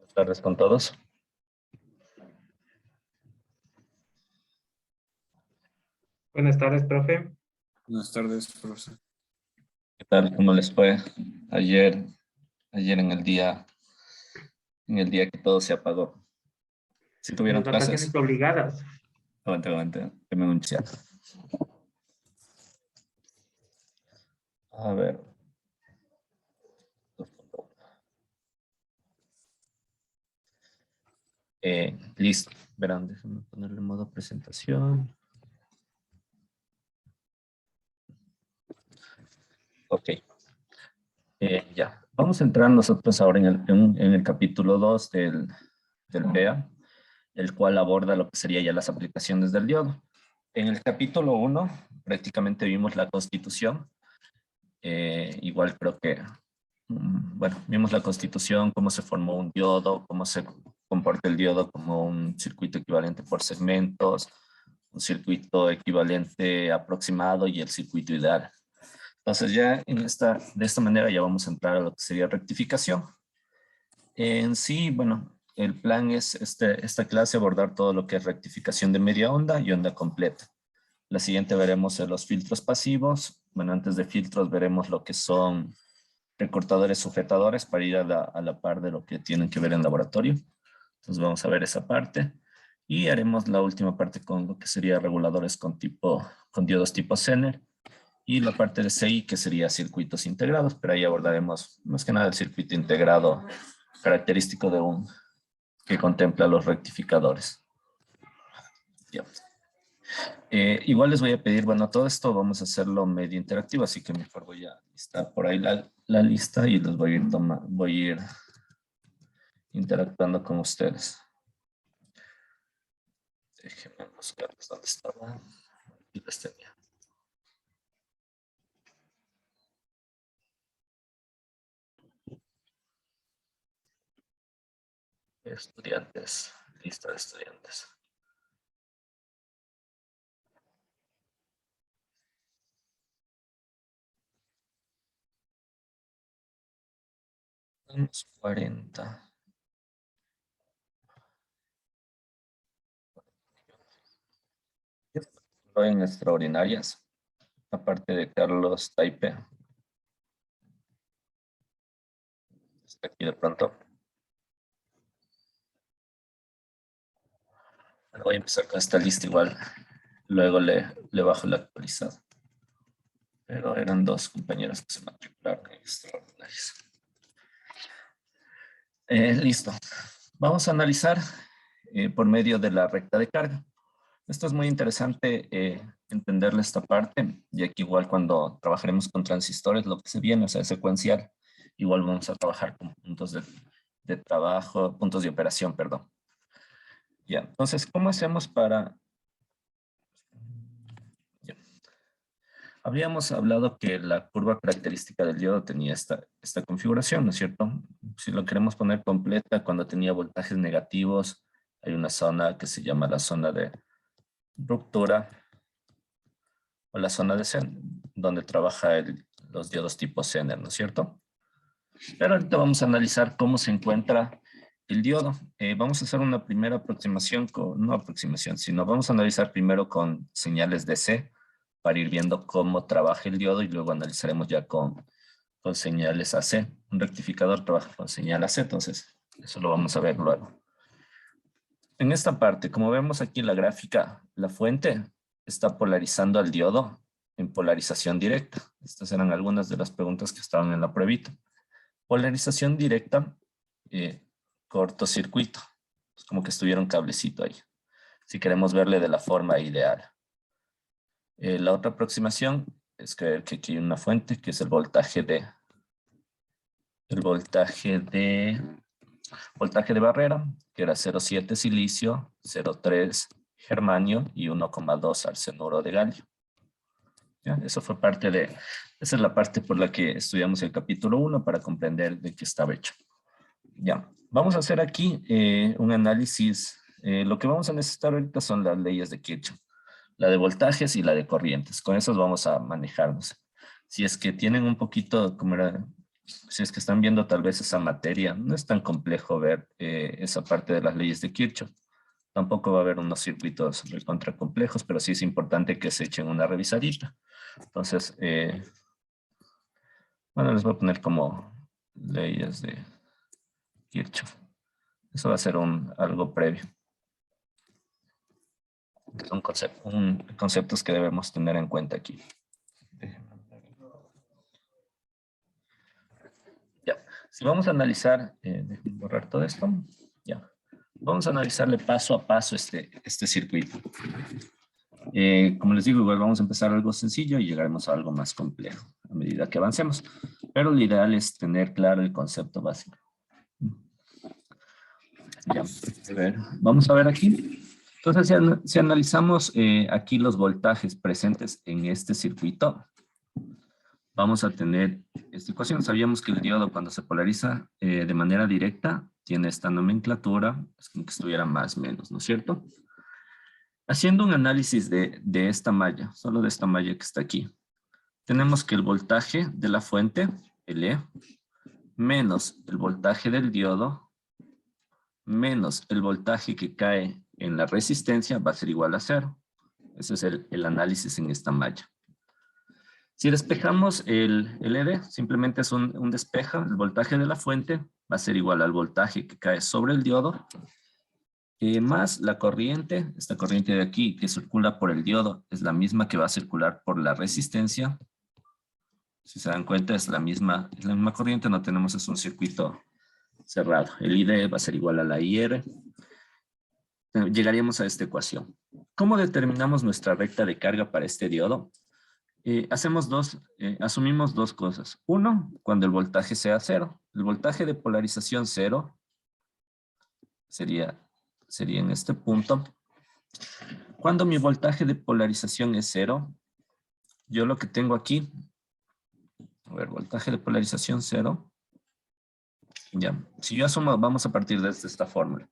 Buenas tardes con todos. Buenas tardes, profe. Buenas tardes, profesor. ¿Qué tal? ¿Cómo les fue ayer en el día que todo se apagó? ¿Sí tuvieron Las clases? vacaciones obligadas. Aguante. Deme un chat. A ver. Listo. Verán, déjenme ponerle modo presentación. Ok. Ya. Vamos a entrar nosotros ahora en el capítulo 2 del PEA, el cual aborda lo que sería ya las aplicaciones del diodo. En el capítulo 1 prácticamente vimos la constitución. Igual creo que, bueno, vimos la constitución, cómo se formó un diodo, cómo se comporta el diodo como un circuito equivalente por segmentos, un circuito equivalente aproximado y el circuito ideal. Entonces ya de esta manera ya vamos a entrar a lo que sería rectificación. En sí, bueno, el plan es esta clase abordar todo lo que es rectificación de media onda y onda completa. La siguiente veremos los filtros pasivos. Bueno, antes de filtros veremos lo que son recortadores sujetadores para ir a la par de lo que tienen que ver en laboratorio. Entonces vamos a ver esa parte. Y haremos la última parte con lo que sería reguladores con diodos tipo Zener. Y la parte de CI que sería circuitos integrados, pero ahí abordaremos más que nada el circuito integrado característico que contempla los rectificadores. Ya. Igual les voy a pedir, bueno, todo esto vamos a hacerlo medio interactivo, así que mejor voy a listar por ahí la lista y les voy a ir interactuando con ustedes. Déjenme buscarles dónde estaba. Aquí les tenía. Estudiantes, lista de estudiantes. Unos 40. En extraordinarias, aparte de Carlos Taipe. Está aquí de pronto. Bueno, voy a empezar con esta lista igual. Luego le bajo la actualizada. Pero eran dos compañeros que se matricularon en extraordinarias. Listo. Vamos a analizar por medio de la recta de carga. Esto es muy interesante entenderle esta parte, ya que igual cuando trabajaremos con transistores, lo que se viene, o sea, secuencial, igual vamos a trabajar con puntos de trabajo, puntos de operación, perdón. Ya, entonces, ¿cómo hacemos para...? Ya. Habíamos hablado que la curva característica del diodo tenía esta configuración, ¿no es cierto? Si lo queremos poner completa, cuando tenía voltajes negativos, hay una zona que se llama la zona de ruptura o la zona de Zener, donde trabaja los diodos tipo Zener, ¿no es cierto? Pero ahorita vamos a analizar cómo se encuentra el diodo. Vamos a hacer una primera aproximación, no aproximación, sino vamos a analizar primero con señales DC para ir viendo cómo trabaja el diodo y luego analizaremos ya con señales AC. Un rectificador trabaja con señal AC, entonces eso lo vamos a ver luego. En esta parte, como vemos aquí en la gráfica, la fuente está polarizando al diodo en polarización directa. Estas eran algunas de las preguntas que estaban en la pruebita. Polarización directa, cortocircuito. Es como que estuviera un cablecito ahí. Si queremos verle de la forma ideal. La otra aproximación es que aquí hay una fuente que es el voltaje de barrera, que era 0,7 silicio, 0,3 germanio y 1,2 arsenuro de galio. ¿Ya? Esa es la parte por la que estudiamos el capítulo 1 para comprender de qué estaba hecho. Ya, vamos a hacer aquí un análisis. Lo que vamos a necesitar ahorita son las leyes de Kirchhoff, la de voltajes y la de corrientes. Con esas vamos a manejarnos. Si es que tienen un poquito, como era Si es que están viendo tal vez esa materia, no es tan complejo ver esa parte de las leyes de Kirchhoff. Tampoco va a haber unos circuitos recontra complejos, pero sí es importante que se echen una revisadita. Entonces, bueno, les voy a poner como leyes de Kirchhoff. Eso va a ser algo previo. Son conceptos que debemos tener en cuenta aquí. Ya, si vamos a analizar, déjenme borrar todo esto. Ya, vamos a analizarle paso a paso este circuito. Como les digo, igual vamos a empezar algo sencillo y llegaremos a algo más complejo a medida que avancemos. Pero lo ideal es tener claro el concepto básico. Ya, a ver, vamos a ver aquí. Entonces, si analizamos aquí los voltajes presentes en este circuito, vamos a tener esta ecuación. Sabíamos que el diodo cuando se polariza de manera directa tiene esta nomenclatura, es como que estuviera más o menos, ¿no es cierto? Haciendo un análisis de esta malla, solo de esta malla que está aquí, tenemos que el voltaje de la fuente, L, menos el voltaje del diodo, menos el voltaje que cae en la resistencia va a ser igual a 0. Ese es el análisis en esta malla. Si despejamos el ED, simplemente es un despeja, el voltaje de la fuente va a ser igual al voltaje que cae sobre el diodo, más la corriente, esta corriente de aquí que circula por el diodo es la misma que va a circular por la resistencia. Si se dan cuenta es la misma corriente, no tenemos, es un circuito cerrado. El ID va a ser igual a la IR. Llegaríamos a esta ecuación. ¿Cómo determinamos nuestra recta de carga para este diodo? Asumimos dos cosas. Uno, cuando el voltaje sea 0. El voltaje de polarización 0 sería en este punto. Cuando mi voltaje de polarización es 0, yo lo que tengo aquí, a ver, voltaje de polarización 0. Ya, si yo asumo, vamos a partir desde esta fórmula.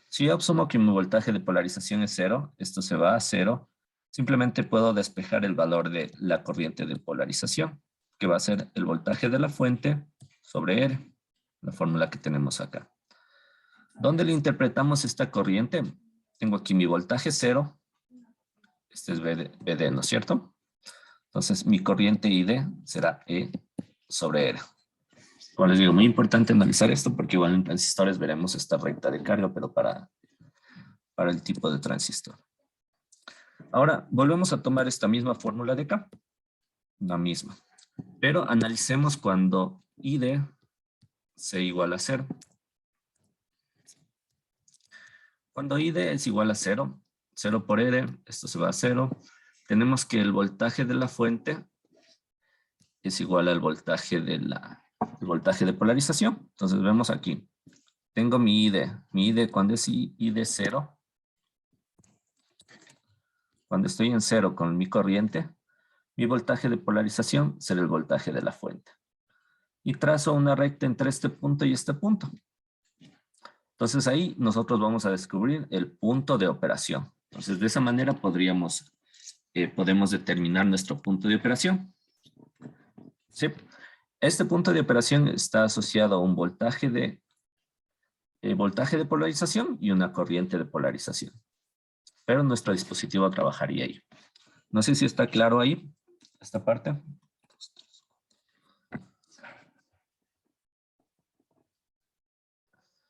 Si yo asumo que mi voltaje de polarización es 0, esto se va a 0, simplemente puedo despejar el valor de la corriente de polarización, que va a ser el voltaje de la fuente sobre R, la fórmula que tenemos acá. ¿Dónde le interpretamos esta corriente? Tengo aquí mi voltaje 0, este es BD, ¿no es cierto? Entonces mi corriente ID será E sobre R. Como les digo, muy importante analizar esto porque igual en transistores veremos esta recta de carga, pero para el tipo de transistor. Ahora, volvemos a tomar esta misma fórmula de acá. La misma. Pero analicemos cuando ID sea igual a 0. Cuando ID es igual a 0, 0 por R, esto se va a 0. Tenemos que el voltaje de la fuente es igual al voltaje de polarización. Entonces vemos aquí. Tengo mi ID. Mi ID cuando es ID 0. Cuando estoy en 0 con mi corriente, mi voltaje de polarización será el voltaje de la fuente. Y trazo una recta entre este punto y este punto. Entonces ahí nosotros vamos a descubrir el punto de operación. Entonces de esa manera podemos determinar nuestro punto de operación. ¿Sí? Este punto de operación está asociado a un voltaje de polarización y una corriente de polarización. Pero nuestro dispositivo trabajaría ahí. No sé si está claro ahí, esta parte.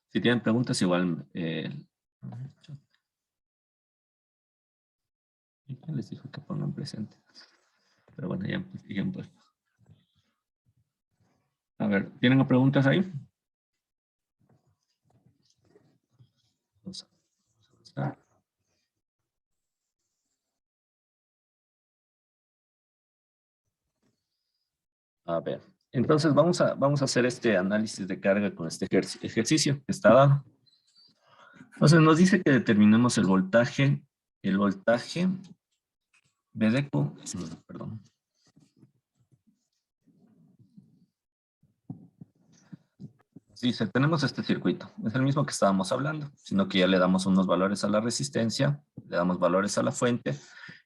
Si tienen preguntas, igual... ¿quién les dijo que pongan presente? Pero bueno, ya siguen pues. A ver, ¿tienen preguntas ahí? Vamos a avanzar. A ver, entonces vamos a hacer este análisis de carga con este ejercicio que está dado. Entonces nos dice que determinemos el voltaje BDQ, perdón. Dice, tenemos este circuito, es el mismo que estábamos hablando, sino que ya le damos unos valores a la resistencia, le damos valores a la fuente,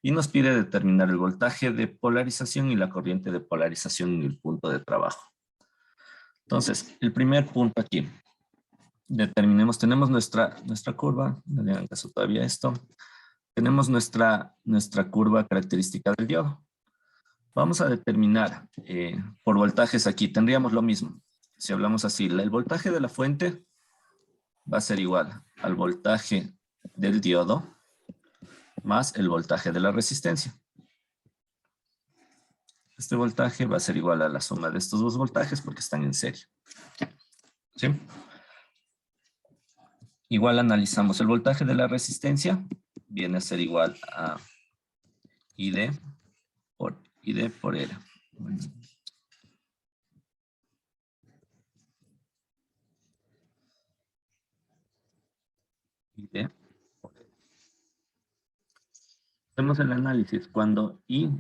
Y nos pide determinar el voltaje de polarización y la corriente de polarización en el punto de trabajo. Entonces, el primer punto aquí. Determinemos, tenemos nuestra curva, no le hagan caso todavía a esto. Tenemos nuestra curva característica del diodo. Vamos a determinar por voltajes aquí. Tendríamos lo mismo. Si hablamos así, el voltaje de la fuente va a ser igual al voltaje del diodo más el voltaje de la resistencia. Este voltaje va a ser igual a la suma de estos dos voltajes porque están en serie. ¿Sí? Igual analizamos el voltaje de la resistencia. Viene a ser igual a ID por R. ID por R. Hacemos el análisis. Cuando ID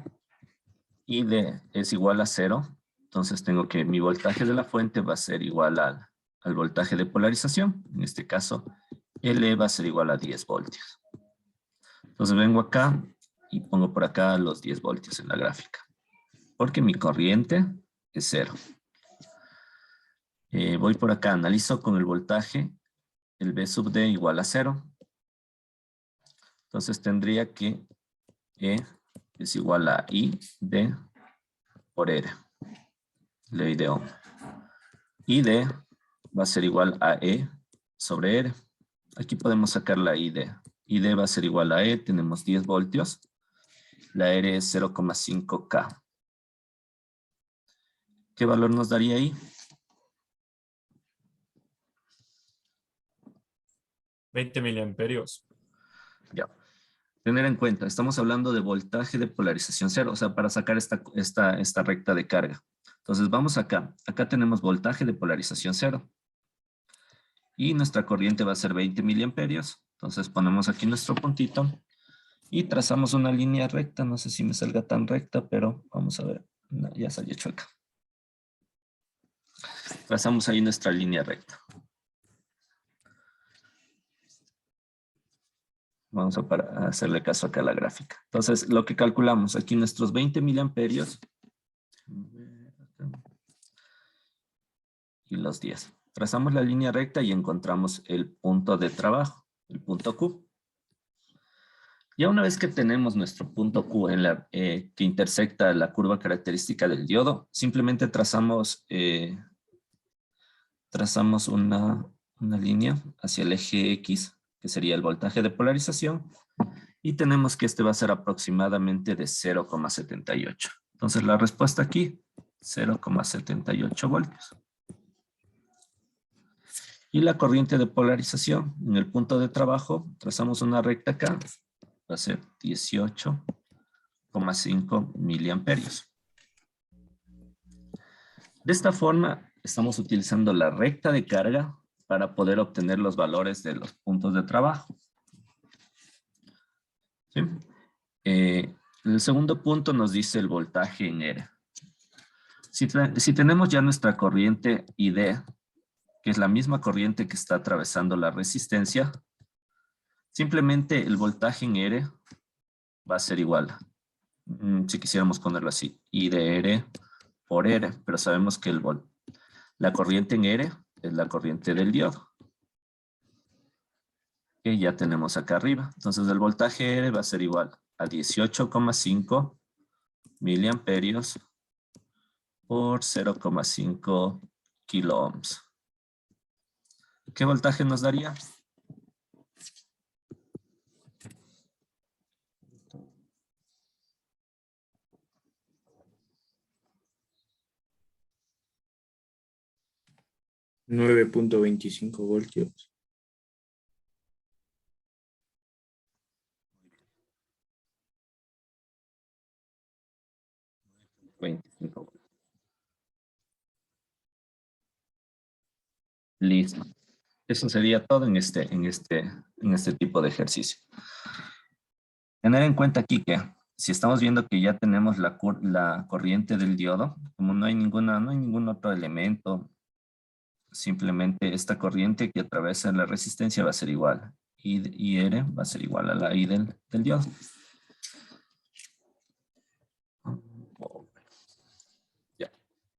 es igual a 0, entonces tengo que mi voltaje de la fuente va a ser igual al voltaje de polarización. En este caso, L va a ser igual a 10 voltios. Entonces vengo acá y pongo por acá los 10 voltios en la gráfica. Porque mi corriente es 0. Voy por acá, analizo con el voltaje, el V sub D igual a 0. Entonces tendría que E es igual a I D por R. Ley de Ohm. ID va a ser igual a E sobre R. Aquí podemos sacar la ID. ID va a ser igual a E, tenemos 10 voltios. La R es 0,5 K. ¿Qué valor nos daría ahí? 20 miliamperios. Ya. Tener en cuenta, estamos hablando de voltaje de polarización 0, o sea, para sacar esta recta de carga. Entonces vamos acá. Acá tenemos voltaje de polarización 0. Y nuestra corriente va a ser 20 miliamperios. Entonces ponemos aquí nuestro puntito y trazamos una línea recta. No sé si me salga tan recta, pero vamos a ver. No, ya salió chueca. Trazamos ahí nuestra línea recta. Vamos a hacerle caso acá a la gráfica. Entonces, lo que calculamos aquí, nuestros 20 miliamperios y los 10. Trazamos la línea recta y encontramos el punto de trabajo, el punto Q. Ya una vez que tenemos nuestro punto Q que intersecta la curva característica del diodo, simplemente trazamos una línea hacia el eje X, que sería el voltaje de polarización, y tenemos que este va a ser aproximadamente de 0,78. Entonces la respuesta aquí, 0,78 voltios. Y la corriente de polarización, en el punto de trabajo, trazamos una recta acá, va a ser 18,5 miliamperios. De esta forma, estamos utilizando la recta de carga para poder obtener los valores de los puntos de trabajo. ¿Sí? El segundo punto nos dice el voltaje en R. Si tenemos ya nuestra corriente ID, que es la misma corriente que está atravesando la resistencia, simplemente el voltaje en R va a ser igual. Si quisiéramos ponerlo así, I de R por R, pero sabemos que la corriente en R es la corriente del diodo, que ya tenemos acá arriba. Entonces el voltaje R va a ser igual a 18,5 miliamperios por 0,5 kilo ohms. ¿Qué voltaje nos daría? $9.25 voltios. 25. Listo. Eso sería todo en este tipo de ejercicio. Tener en cuenta aquí que si estamos viendo que ya tenemos la corriente del diodo, como no hay ningún otro elemento, simplemente esta corriente que atraviesa la resistencia va a ser igual. I R va a ser igual a la I del diodo.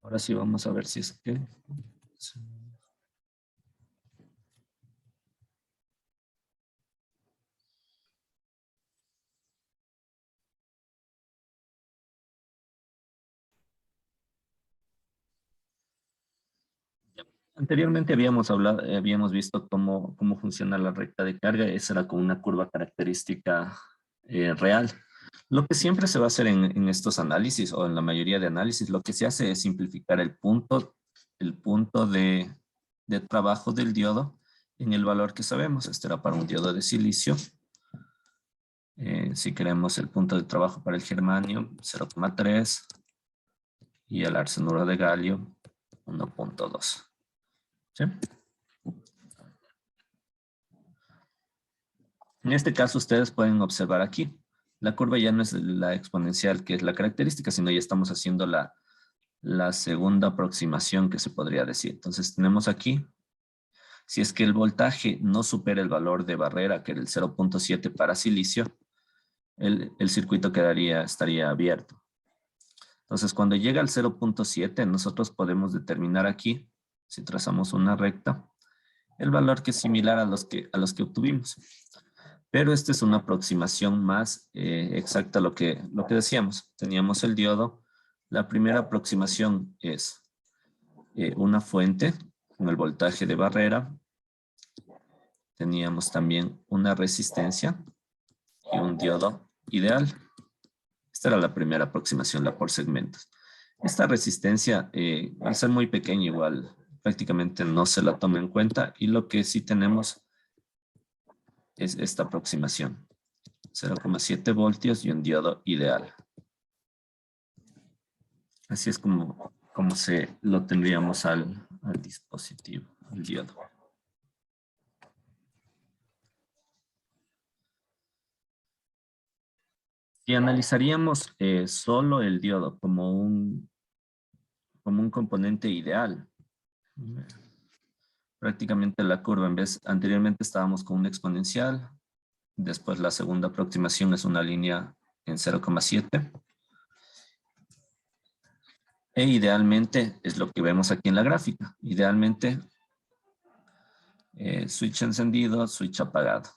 Ahora sí vamos a ver si es que... Anteriormente habíamos visto cómo funciona la recta de carga. Esa era con una curva característica real. Lo que siempre se va a hacer en estos análisis o en la mayoría de análisis, lo que se hace es simplificar el punto de trabajo del diodo en el valor que sabemos. Este era para un diodo de silicio. Si queremos el punto de trabajo para el germanio, 0,3 y el arsenuro de galio, 1,2. ¿Sí? En este caso ustedes pueden observar aquí, la curva ya no es la exponencial que es la característica, sino ya estamos haciendo la segunda aproximación que se podría decir. Entonces tenemos aquí, si es que el voltaje no supera el valor de barrera, que era el 0,7 para silicio, el circuito estaría abierto. Entonces cuando llega al 0,7, nosotros podemos determinar aquí, si trazamos una recta, el valor que es similar a los que obtuvimos. Pero esta es una aproximación más exacta a lo que decíamos. Teníamos el diodo. La primera aproximación es una fuente con el voltaje de barrera. Teníamos también una resistencia y un diodo ideal. Esta era la primera aproximación, la por segmentos. Esta resistencia, al ser muy pequeña igual, prácticamente no se la toma en cuenta. Y lo que sí tenemos es esta aproximación. 0,7 voltios y un diodo ideal. Así es como se lo tendríamos al dispositivo, al diodo. Si analizaríamos solo el diodo como un componente ideal, prácticamente la curva, anteriormente estábamos con una exponencial, después la segunda aproximación es una línea en 0,7. E idealmente es lo que vemos aquí en la gráfica. Idealmente, switch encendido, switch apagado.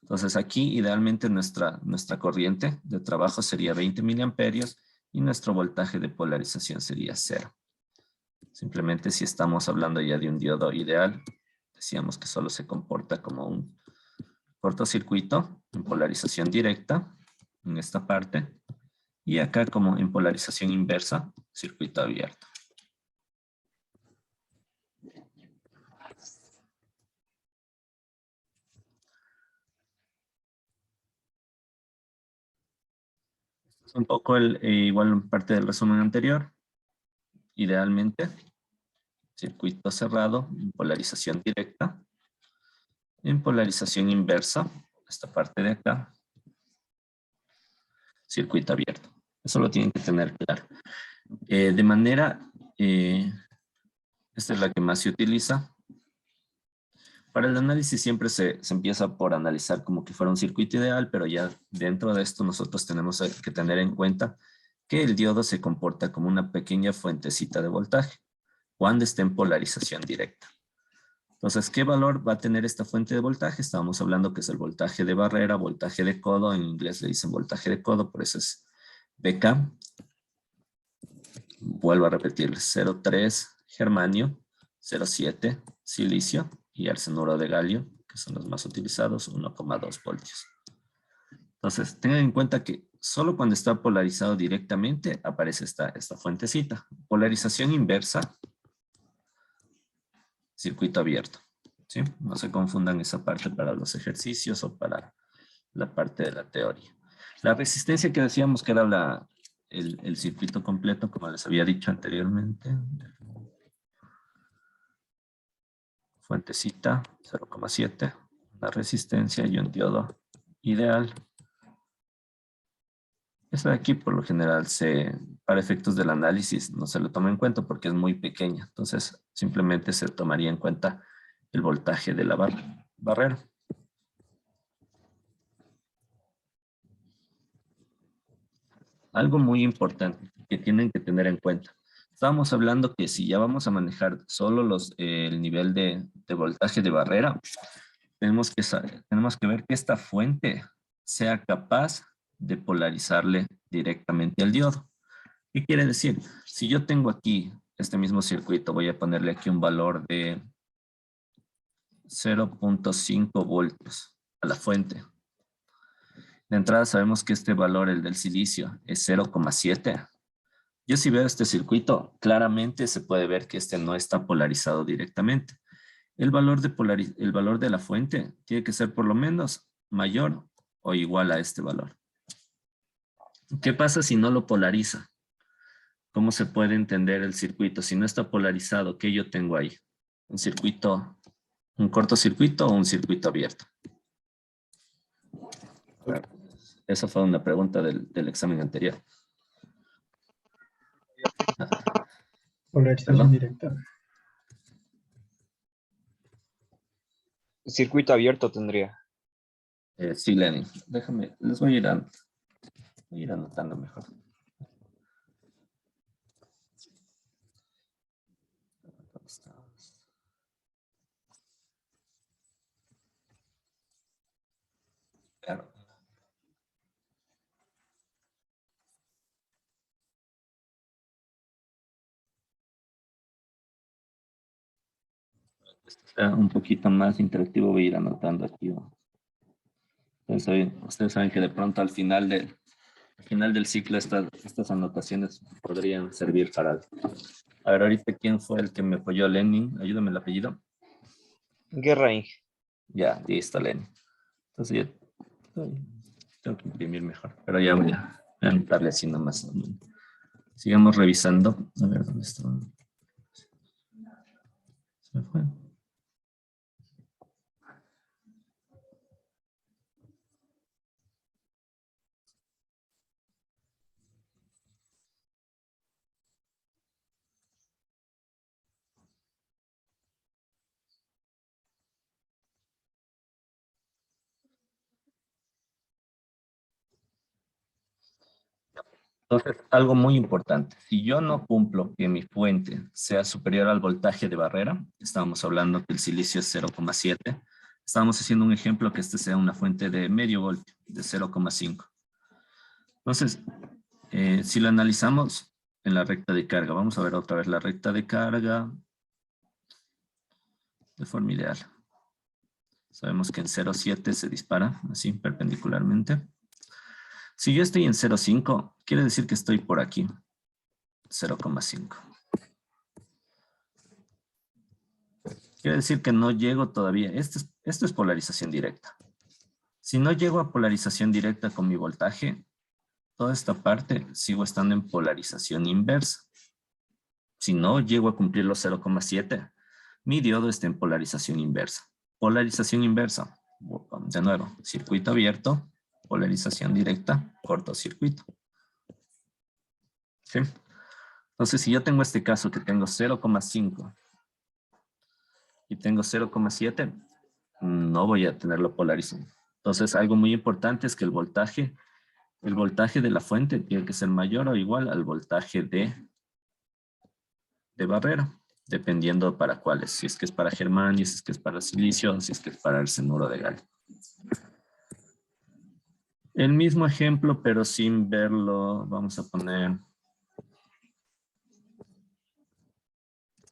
Entonces aquí idealmente nuestra corriente de trabajo sería 20 miliamperios y nuestro voltaje de polarización sería 0. Simplemente si estamos hablando ya de un diodo ideal, decíamos que solo se comporta como un cortocircuito en polarización directa en esta parte. Y acá como en polarización inversa, circuito abierto. Es un poco igual parte del resumen anterior. Idealmente, circuito cerrado en polarización directa. En polarización inversa, esta parte de acá, circuito abierto. Eso lo tienen que tener claro. De manera, esta es la que más se utiliza. Para el análisis siempre se empieza por analizar como que fuera un circuito ideal, pero ya dentro de esto nosotros tenemos que tener en cuenta que el diodo se comporta como una pequeña fuentecita de voltaje cuando está en polarización directa. Entonces, ¿qué valor va a tener esta fuente de voltaje? Estábamos hablando que es el voltaje de barrera, voltaje de codo, en inglés le dicen voltaje de codo, por eso es BK. Vuelvo a repetir, 0,3 germanio, 0,7 silicio y arsenuro de galio, que son los más utilizados, 1,2 voltios. Entonces, tengan en cuenta que solo cuando está polarizado directamente aparece esta fuentecita. Polarización inversa, circuito abierto. ¿Sí? No se confundan esa parte para los ejercicios o para la parte de la teoría. La resistencia que decíamos que era el circuito completo, como les había dicho anteriormente. Fuentecita, 0,7. La resistencia y un diodo ideal. Esta de aquí, por lo general, para efectos del análisis no se lo toma en cuenta porque es muy pequeña. Entonces, simplemente se tomaría en cuenta el voltaje de la barrera. Algo muy importante que tienen que tener en cuenta. Estábamos hablando que si ya vamos a manejar solo el nivel de voltaje de barrera, tenemos que ver que esta fuente sea capaz de polarizarle directamente al diodo. ¿Qué quiere decir? Si yo tengo aquí este mismo circuito, voy a ponerle aquí un valor de 0.5 voltios a la fuente. De entrada sabemos que este valor, el del silicio, es 0,7. Yo si veo este circuito, claramente se puede ver que este no está polarizado directamente. El valor de la fuente tiene que ser por lo menos mayor o igual a este valor. ¿Qué pasa si no lo polariza? ¿Cómo se puede entender el circuito? Si no está polarizado, ¿qué yo tengo ahí? ¿Un circuito, un cortocircuito o un circuito abierto? Esa fue una pregunta del examen anterior. Polarización directa. Circuito abierto tendría. Sí, Lenin. Déjame, les voy a ir anotando mejor. Claro. Sea un poquito más interactivo, voy a ir anotando aquí. Ustedes saben que de pronto al final del ciclo estas anotaciones podrían servir para algo. A ver, ahorita, ¿quién fue el que me apoyó? Lenin, ayúdame el apellido. Guerra. Ya, listo, Lenin. Entonces ya tengo que imprimir mejor, pero ya voy a anotarle así nomás. Sigamos revisando. A ver, ¿dónde está? Se me fue. Entonces, algo muy importante, si yo no cumplo que mi fuente sea superior al voltaje de barrera, estábamos hablando que el silicio es 0,7, estábamos haciendo un ejemplo que este sea una fuente de medio voltio, de 0,5. Entonces, si lo analizamos en la recta de carga, vamos a ver otra vez la recta de carga de forma ideal. Sabemos que en 0,7 se dispara así perpendicularmente. Si yo estoy en 0,5, quiere decir que estoy por aquí, 0,5. Quiere decir que no llego todavía. Esto es polarización directa. Si no llego a polarización directa con mi voltaje, toda esta parte sigo estando en polarización inversa. Si no llego a cumplir los 0,7, mi diodo está en polarización inversa. Polarización inversa, de nuevo, circuito abierto, polarización directa, cortocircuito. ¿Sí? Entonces, si yo tengo este caso que tengo 0,5 y tengo 0,7, no voy a tenerlo polarizado. Entonces, algo muy importante es que el voltaje de la fuente tiene que ser mayor o igual al voltaje de barrera, dependiendo para cuáles. Si es que es para germanio, si es que es para silicio, si es que es para arsenuro de galio. El mismo ejemplo, pero sin verlo, vamos a poner...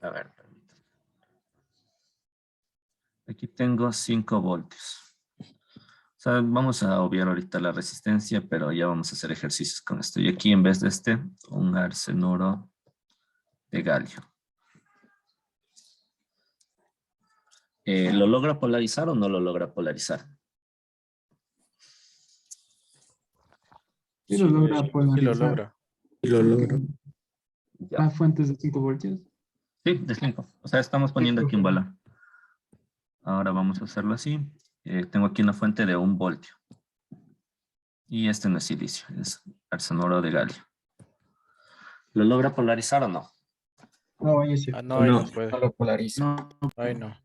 A ver, aquí tengo 5 voltios. O sea, vamos a obviar ahorita la resistencia, pero ya vamos a hacer ejercicios con esto. Y aquí en vez de este, un arsenuro de galio. ¿Lo logra polarizar o no lo logra polarizar? Sí lo logra Sí, polarizar. lo logra. Y lo logro. Ya. Las fuentes de 5 voltios. Sí, de 5. O sea, estamos poniendo aquí un valor. Ahora vamos a hacerlo así. Tengo aquí una fuente de 1 voltio. Y este no es silicio, es arsenuro de galio. ¿Lo logra polarizar o no? No, ahí sí. Ah, no, ahí No, no puede. no lo polariza. No, Ahí no.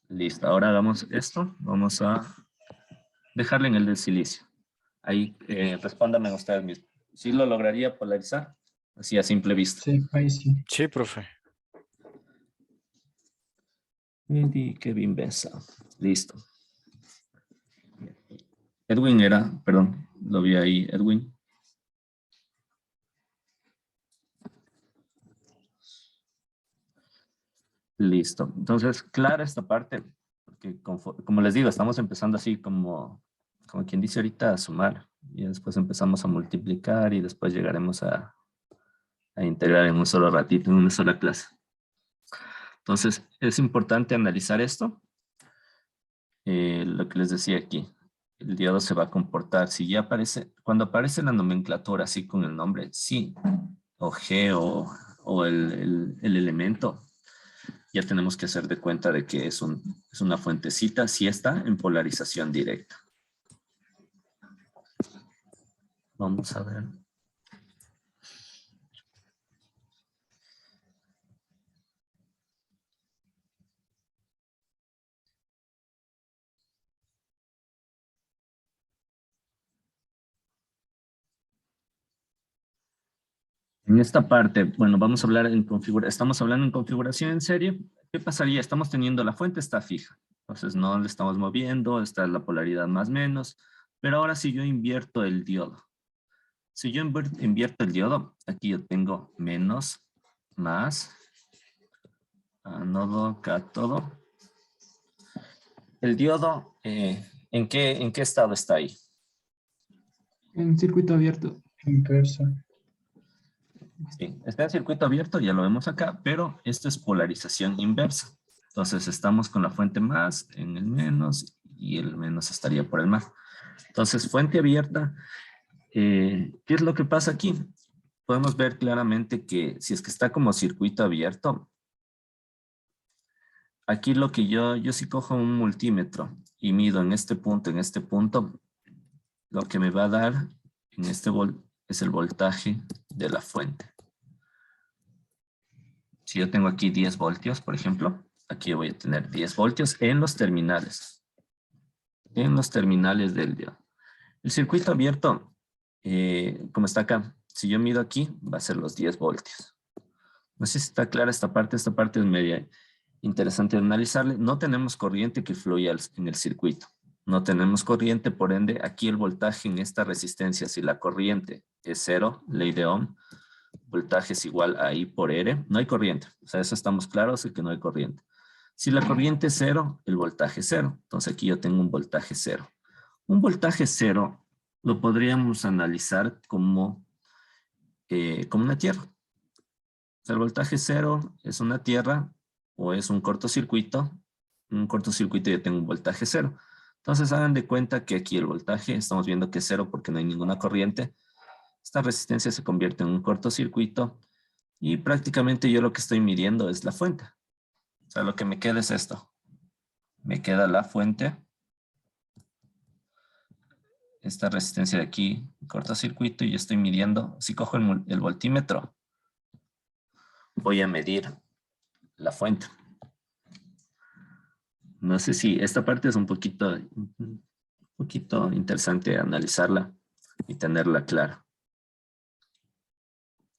Listo, ahora hagamos esto. Vamos a dejarle en el del silicio. Ahí respóndanme ustedes mismos. ¿Sí lo lograría polarizar? Así a simple vista. Sí, ahí sí. Sí, profe. Y Kevin Besa. Listo. Edwin era, perdón, lo vi ahí, Edwin. Listo. Entonces, clara esta parte, porque como les digo, estamos empezando así como quien dice ahorita a sumar, y después empezamos a multiplicar y después llegaremos a integrar en un solo ratito, en una sola clase. Entonces, es importante analizar esto. Lo que les decía aquí, el diodo se va a comportar, si ya aparece, cuando aparece la nomenclatura así con el nombre, sí, o G o el elemento, ya tenemos que hacer de cuenta de que es una fuentecita, si está en polarización directa. Vamos a ver. En esta parte, bueno, vamos a hablar en configuración, estamos hablando en configuración en serie. ¿Qué pasaría? Estamos teniendo la fuente está fija, entonces no le estamos moviendo, está la polaridad más menos, pero ahora si yo invierto el diodo, si yo invierto el diodo, aquí yo tengo menos, más, ánodo, cátodo. El diodo, ¿en qué estado está ahí? En circuito abierto. Inversa. Sí, está en circuito abierto, ya lo vemos acá, pero esto es polarización inversa. Entonces estamos con la fuente más en el menos y el menos estaría por el más. Entonces, fuente abierta, ¿qué es lo que pasa aquí? Podemos ver claramente que si es que está como circuito abierto, aquí lo que yo sí cojo un multímetro y mido en este punto, lo que me va a dar en este es el voltaje de la fuente. Si yo tengo aquí 10 voltios, por ejemplo, aquí voy a tener 10 voltios en los terminales. En los terminales del diodo. El circuito abierto, como está acá, si yo mido aquí, va a ser los 10 voltios. No sé si está clara esta parte es media interesante de analizarle. No tenemos corriente que fluya en el circuito. No tenemos corriente, por ende, aquí el voltaje en esta resistencia, si la corriente es cero, ley de Ohm, voltaje es igual a I por R, no hay corriente. O sea, eso estamos claros de que no hay corriente. Si la corriente es cero, el voltaje es cero. Entonces aquí yo tengo un voltaje cero. Un voltaje cero lo podríamos analizar como una tierra. O sea, el voltaje cero es una tierra o es un cortocircuito. En un cortocircuito yo tengo un voltaje cero. Entonces hagan de cuenta que aquí el voltaje, estamos viendo que es cero porque no hay ninguna corriente. Esta resistencia se convierte en un cortocircuito y prácticamente yo lo que estoy midiendo es la fuente. O sea, lo que me queda es esto. Me queda la fuente. Esta resistencia de aquí, cortocircuito, y yo estoy midiendo. Si cojo el voltímetro, voy a medir la fuente. No sé si esta parte es un poquito interesante analizarla y tenerla clara.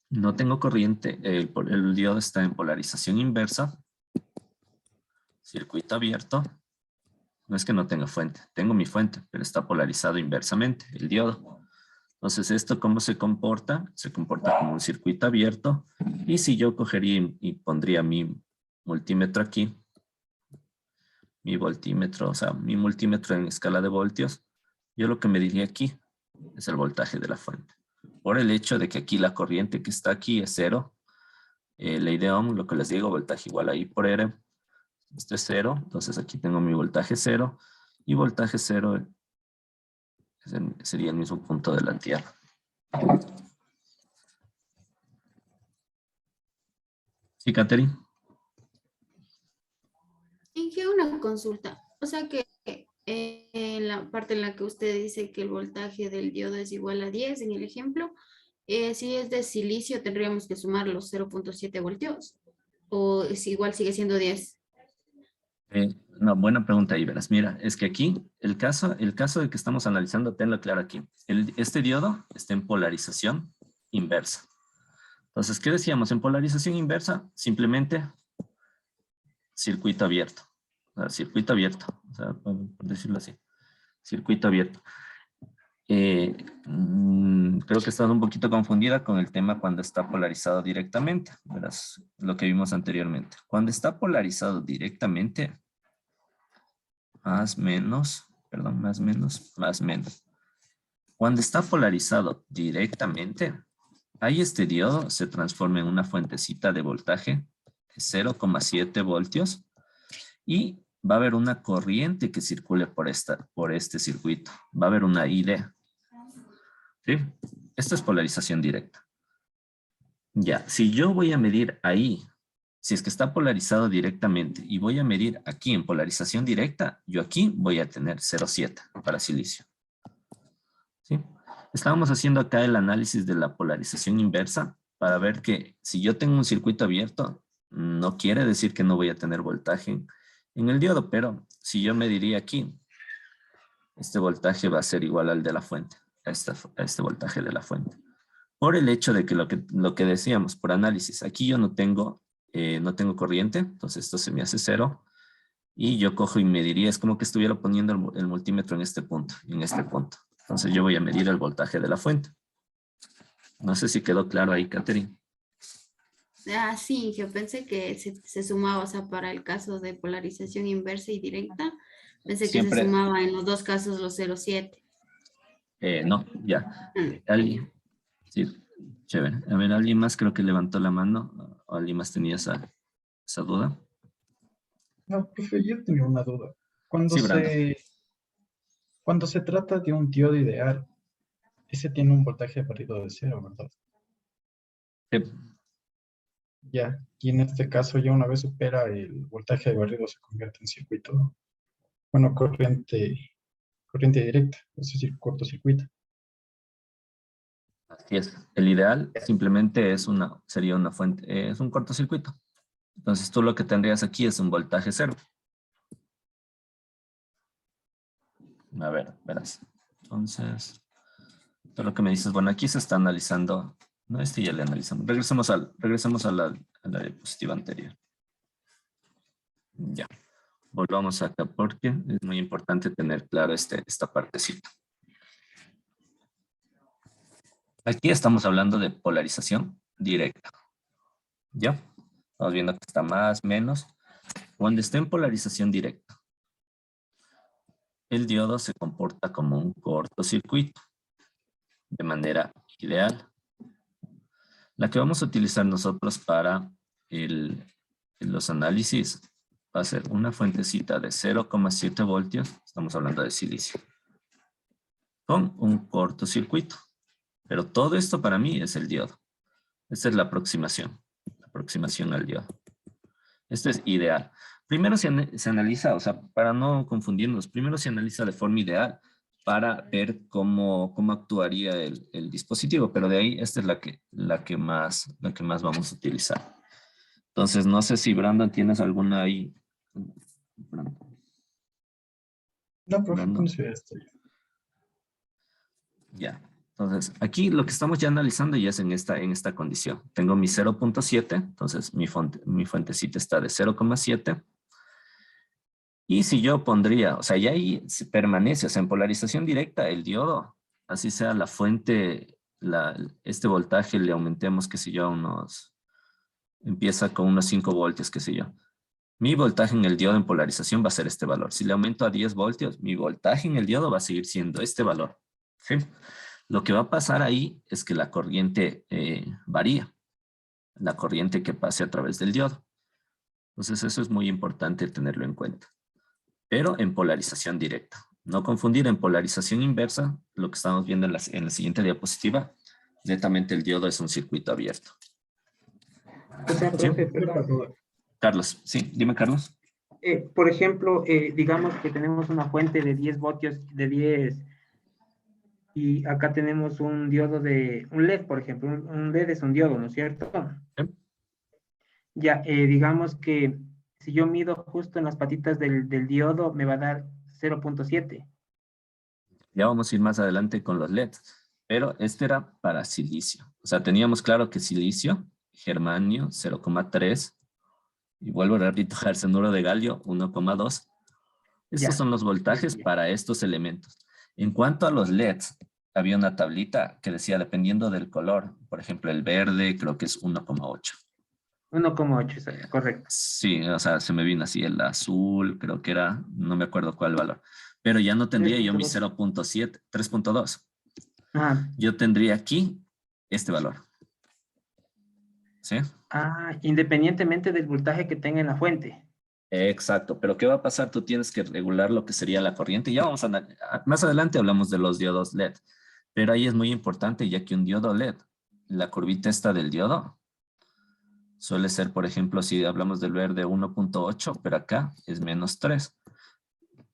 No tengo corriente, el diodo está en polarización inversa, circuito abierto. No es que no tenga fuente, tengo mi fuente, pero está polarizado inversamente, el diodo. Entonces, ¿esto cómo se comporta? Se comporta como un circuito abierto. Y si yo cogería y pondría mi multímetro aquí, mi voltímetro, o sea, mi multímetro en escala de voltios, yo lo que mediría aquí es el voltaje de la fuente. Por el hecho de que aquí la corriente que está aquí es cero, ley de Ohm, lo que les digo, voltaje igual a I por R, esto es cero, entonces aquí tengo mi voltaje cero, y voltaje cero sería el mismo punto de la Tierra. ¿Sí, Catherine? Dije una consulta, o sea que en la parte en la que usted dice que el voltaje del diodo es igual a 10, en el ejemplo, si es de silicio tendríamos que sumar los 0.7 voltios, o es igual sigue siendo 10. Una buena pregunta ahí, verás. Mira, es que aquí, el caso de que estamos analizando, tenlo claro aquí. Este diodo está en polarización inversa. Entonces, ¿qué decíamos? En polarización inversa, simplemente circuito abierto. O sea, circuito abierto. O sea, por decirlo así. Circuito abierto. Creo que estás un poquito confundida con el tema cuando está polarizado directamente. Verás lo que vimos anteriormente. Cuando está polarizado directamente, más menos. Cuando está polarizado directamente, ahí este diodo se transforma en una fuentecita de voltaje de 0,7 voltios y va a haber una corriente que circule por este circuito. Va a haber una ID. ¿Sí? Esto es polarización directa. Ya, si yo voy a medir ahí, si es que está polarizado directamente y voy a medir aquí en polarización directa, yo aquí voy a tener 0,7 para silicio. ¿Sí? Estábamos haciendo acá el análisis de la polarización inversa para ver que si yo tengo un circuito abierto, no quiere decir que no voy a tener voltaje en el diodo, pero si yo mediría aquí, este voltaje va a ser igual al de la fuente, a este voltaje de la fuente. Por el hecho de que lo que decíamos, por análisis, aquí yo no tengo corriente, entonces esto se me hace 0, y yo cojo y mediría, es como que estuviera poniendo el multímetro en este punto, Entonces yo voy a medir el voltaje de la fuente. No sé si quedó claro ahí, Catherine. Ah, sí, yo pensé que se sumaba, o sea, para el caso de polarización inversa y directa, pensé que Siempre. se sumaba en los dos casos los 0,7. No, ya. Mm. ¿Alguien? Sí, chévere. A ver, ¿alguien más creo que levantó la mano? ¿O alguien más tenía esa duda? No, profe, yo tenía una duda. Cuando Sí, Brandon. cuando se trata de un diodo ideal, ese tiene un voltaje barrido de 0, ¿verdad? Ya, y en este caso ya una vez supera el voltaje de barrido se convierte en circuito, bueno, corriente directa, es decir, cortocircuito. Así es. El ideal simplemente sería una fuente, es un cortocircuito. Entonces tú lo que tendrías aquí es un voltaje 0. A ver, verás. Entonces, todo lo que me dices, bueno, aquí se está analizando. No, ya le analizamos. Regresemos a la diapositiva anterior. Ya. Volvamos acá porque es muy importante tener claro esta partecita. Aquí estamos hablando de polarización directa. ¿Ya? Estamos viendo que está más, menos. Cuando está en polarización directa, el diodo se comporta como un cortocircuito de manera ideal. La que vamos a utilizar nosotros para los análisis va a ser una fuentecita de 0,7 voltios, estamos hablando de silicio, con un cortocircuito. Pero todo esto para mí es el diodo. Esta es la aproximación al diodo. Esto es ideal. Primero se analiza, o sea, para no confundirnos, primero se analiza de forma ideal para ver cómo actuaría el dispositivo, pero de ahí esta es la que más vamos a utilizar. Entonces, no sé si Brandon tienes alguna ahí. Brandon. No, profe, Brandon. entonces esto. Ya. Entonces, aquí lo que estamos ya analizando ya es en esta condición. Tengo mi 0.7, entonces mi fuentecita está de 0,7. Y si yo pondría, o sea, ya ahí permanece, o sea, en polarización directa, el diodo, así sea la fuente, este voltaje le aumentemos, qué sé yo, empieza con unos 5 voltios, qué sé yo. Mi voltaje en el diodo en polarización va a ser este valor. Si le aumento a 10 voltios, mi voltaje en el diodo va a seguir siendo este valor. ¿Sí? Lo que va a pasar ahí es que la corriente varía. La corriente que pase a través del diodo. Entonces eso es muy importante tenerlo en cuenta. Pero en polarización directa. No confundir en polarización inversa, lo que estamos viendo en la siguiente diapositiva, netamente el diodo es un circuito abierto. O sea, ¿Sí? profe, perdón. Carlos, sí, dime Carlos. Por ejemplo, digamos que tenemos una fuente de 10 voltios, de 10, y acá tenemos un diodo un LED, por ejemplo. Un LED es un diodo, ¿no es cierto? ¿Sí? Ya, digamos que si yo mido justo en las patitas del diodo, me va a dar 0.7. Ya vamos a ir más adelante con los LEDs. Pero este era para silicio. O sea, teníamos claro que silicio, germanio 0,3 y vuelvo a repetir, arsenuro de galio 1,2. Estos Ya. son los voltajes Ya. para estos elementos. En cuanto a los LEDs, había una tablita que decía, dependiendo del color, por ejemplo, el verde creo que es 1,8. 1,8, correcto. Sí, o sea, se me vino así el azul, creo que era, no me acuerdo cuál valor. Pero ya no tendría yo mi 3.2. 0,7, 3,2. Ah, Yo tendría aquí este valor. ¿Sí? independientemente del voltaje que tenga en la fuente. Exacto, pero ¿qué va a pasar? Tú tienes que regular lo que sería la corriente. Ya vamos más adelante hablamos de los diodos LED, pero ahí es muy importante ya que un diodo LED, la curvita esta del diodo, suele ser, por ejemplo, si hablamos del verde 1,8, pero acá es -3,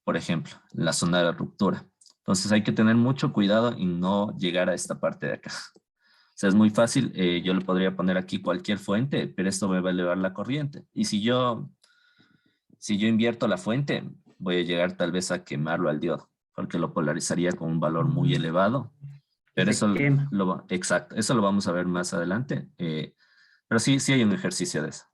por ejemplo, la zona de ruptura. Entonces hay que tener mucho cuidado y no llegar a esta parte de acá. O sea, es muy fácil, yo le podría poner aquí cualquier fuente, pero esto me va a elevar la corriente. Y si yo invierto la fuente, voy a llegar tal vez a quemarlo al diodo, porque lo polarizaría con un valor muy elevado. Pero Se quema. exacto, eso lo vamos a ver más adelante. Pero sí hay un ejercicio de eso.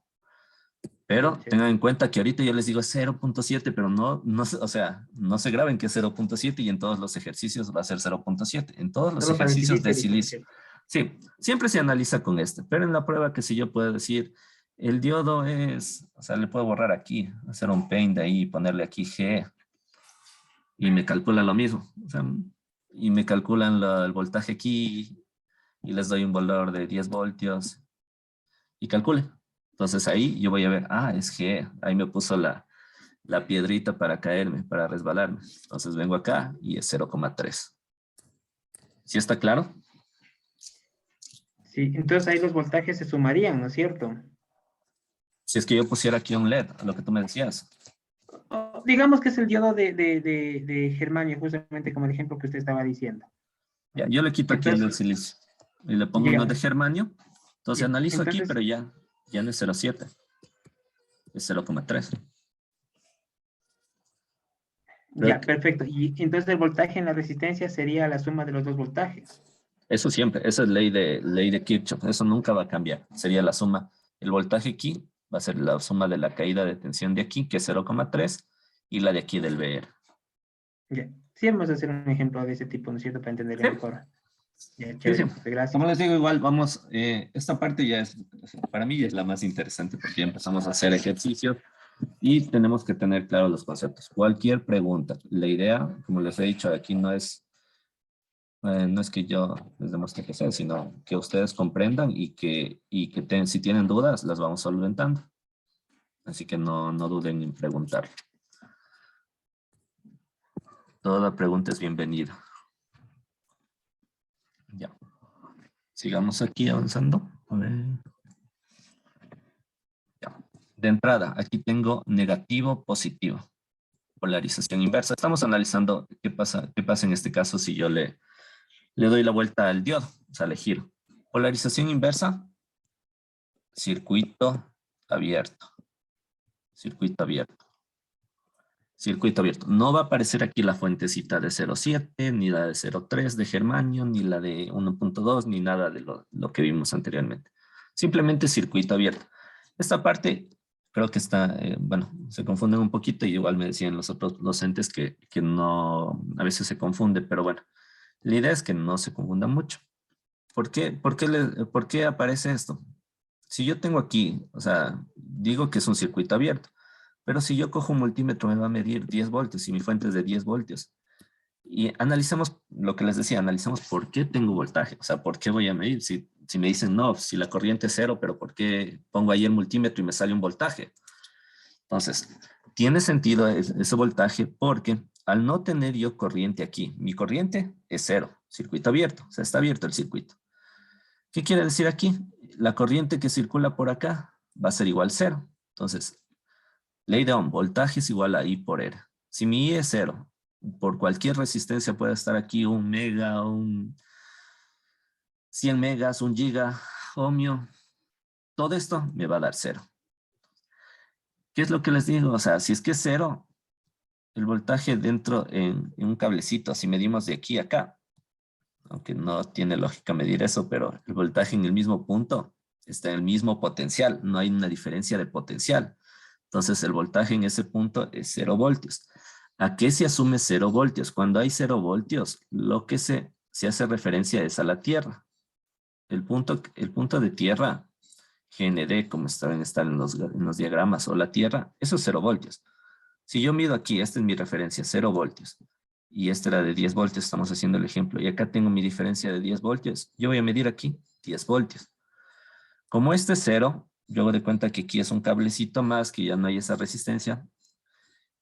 Pero Sí. tengan en cuenta que ahorita yo les digo 0,7, pero o sea, no se graben que es 0,7 y en todos los ejercicios va a ser 0,7. En todos los Solo para el ejercicios de silicio, dice, silicio. Sí, siempre se analiza con este, pero en la prueba que si yo puedo decir, el diodo es, o sea, le puedo borrar aquí, hacer un paint de ahí y ponerle aquí G y me calcula lo mismo. O sea, y me calculan el voltaje aquí y les doy un valor de 10 voltios y calcule. Entonces ahí yo voy a ver, es G, ahí me puso la piedrita para caerme, para resbalarme. Entonces vengo acá y es 0,3. ¿Sí está claro? Sí, entonces ahí los voltajes se sumarían, ¿no es cierto? Si es que yo pusiera aquí un LED, lo que tú me decías. Digamos que es el diodo de germanio, justamente como el ejemplo que usted estaba diciendo. Ya, yo le quito aquí el del Entonces, silicio y le pongo uno ya, de germanio. Entonces ya. analizo aquí, Entonces, pero ya no es 0,7, es 0,3. ya, perfecto. Y entonces el voltaje en la resistencia sería la suma de los dos voltajes. Eso siempre, esa es ley de Kirchhoff, eso nunca va a cambiar. Sería la suma, el voltaje aquí va a ser la suma de la caída de tensión de aquí, que es 0,3, y la de aquí del VR. Ya. Sí, vamos a hacer un ejemplo de ese tipo, ¿no es cierto? Para entenderlo Sí. mejor. Ya, Sí, chévere, sí. profe, gracias. Como les digo, igual vamos, esta parte ya es, para mí ya es la más interesante porque ya empezamos a hacer ejercicios y tenemos que tener claros los conceptos. Cualquier pregunta, la idea, como les he dicho, aquí no es que yo les demuestre que sé, sino que ustedes comprendan y que si tienen dudas, las vamos solventando. Así que no duden en preguntar. Toda pregunta es bienvenida. Ya. Sigamos aquí avanzando. A ver. Ya. De entrada, aquí tengo negativo, positivo. Polarización inversa. Estamos analizando qué pasa en este caso si yo le doy la vuelta al diodo, o sea, le giro. Polarización inversa, circuito abierto. Circuito abierto. Circuito abierto. No va a aparecer aquí la fuentecita de 0,7, ni la de 0,3 de germanio, ni la de 1,2, ni nada de lo que vimos anteriormente. Simplemente circuito abierto. Esta parte creo que está, bueno, se confunden un poquito y igual me decían los otros docentes que no, a veces se confunde, pero bueno, la idea es que no se confundan mucho. ¿Por qué aparece esto? Si yo tengo aquí, o sea, digo que es un circuito abierto, pero si yo cojo un multímetro me va a medir 10 voltios y mi fuente es de 10 voltios. Y analizamos lo que les decía, analizamos por qué tengo voltaje, o sea, por qué voy a medir. Si me dicen, no, si la corriente es 0, pero ¿por qué pongo ahí el multímetro y me sale un voltaje? Entonces, tiene sentido ese voltaje porque al no tener yo corriente aquí, mi corriente es 0, circuito abierto, o sea, está abierto el circuito. ¿Qué quiere decir aquí? La corriente que circula por acá va a ser igual a 0. Entonces, ley de Ohm, voltaje es igual a I por R. Si mi I es 0, por cualquier resistencia puede estar aquí 1 mega, 100 megas, 1 giga, ohmio, todo esto me va a dar 0. ¿Qué es lo que les digo? O sea, si es que es 0, el voltaje dentro en un cablecito, si medimos de aquí a acá, aunque no tiene lógica medir eso, pero el voltaje en el mismo punto está en el mismo potencial, no hay una diferencia de potencial. Entonces el voltaje en ese punto es 0 voltios. ¿A qué se asume 0 voltios? Cuando hay 0 voltios, lo que se hace referencia es a la Tierra. El punto de Tierra, GND, como están en los diagramas, o la Tierra, eso es 0 voltios. Si yo mido aquí, esta es mi referencia, 0 voltios, y esta era de 10 voltios, estamos haciendo el ejemplo, y acá tengo mi diferencia de 10 voltios, yo voy a medir aquí 10 voltios. Como este es 0, yo hago de cuenta que aquí es un cablecito más, que ya no hay esa resistencia.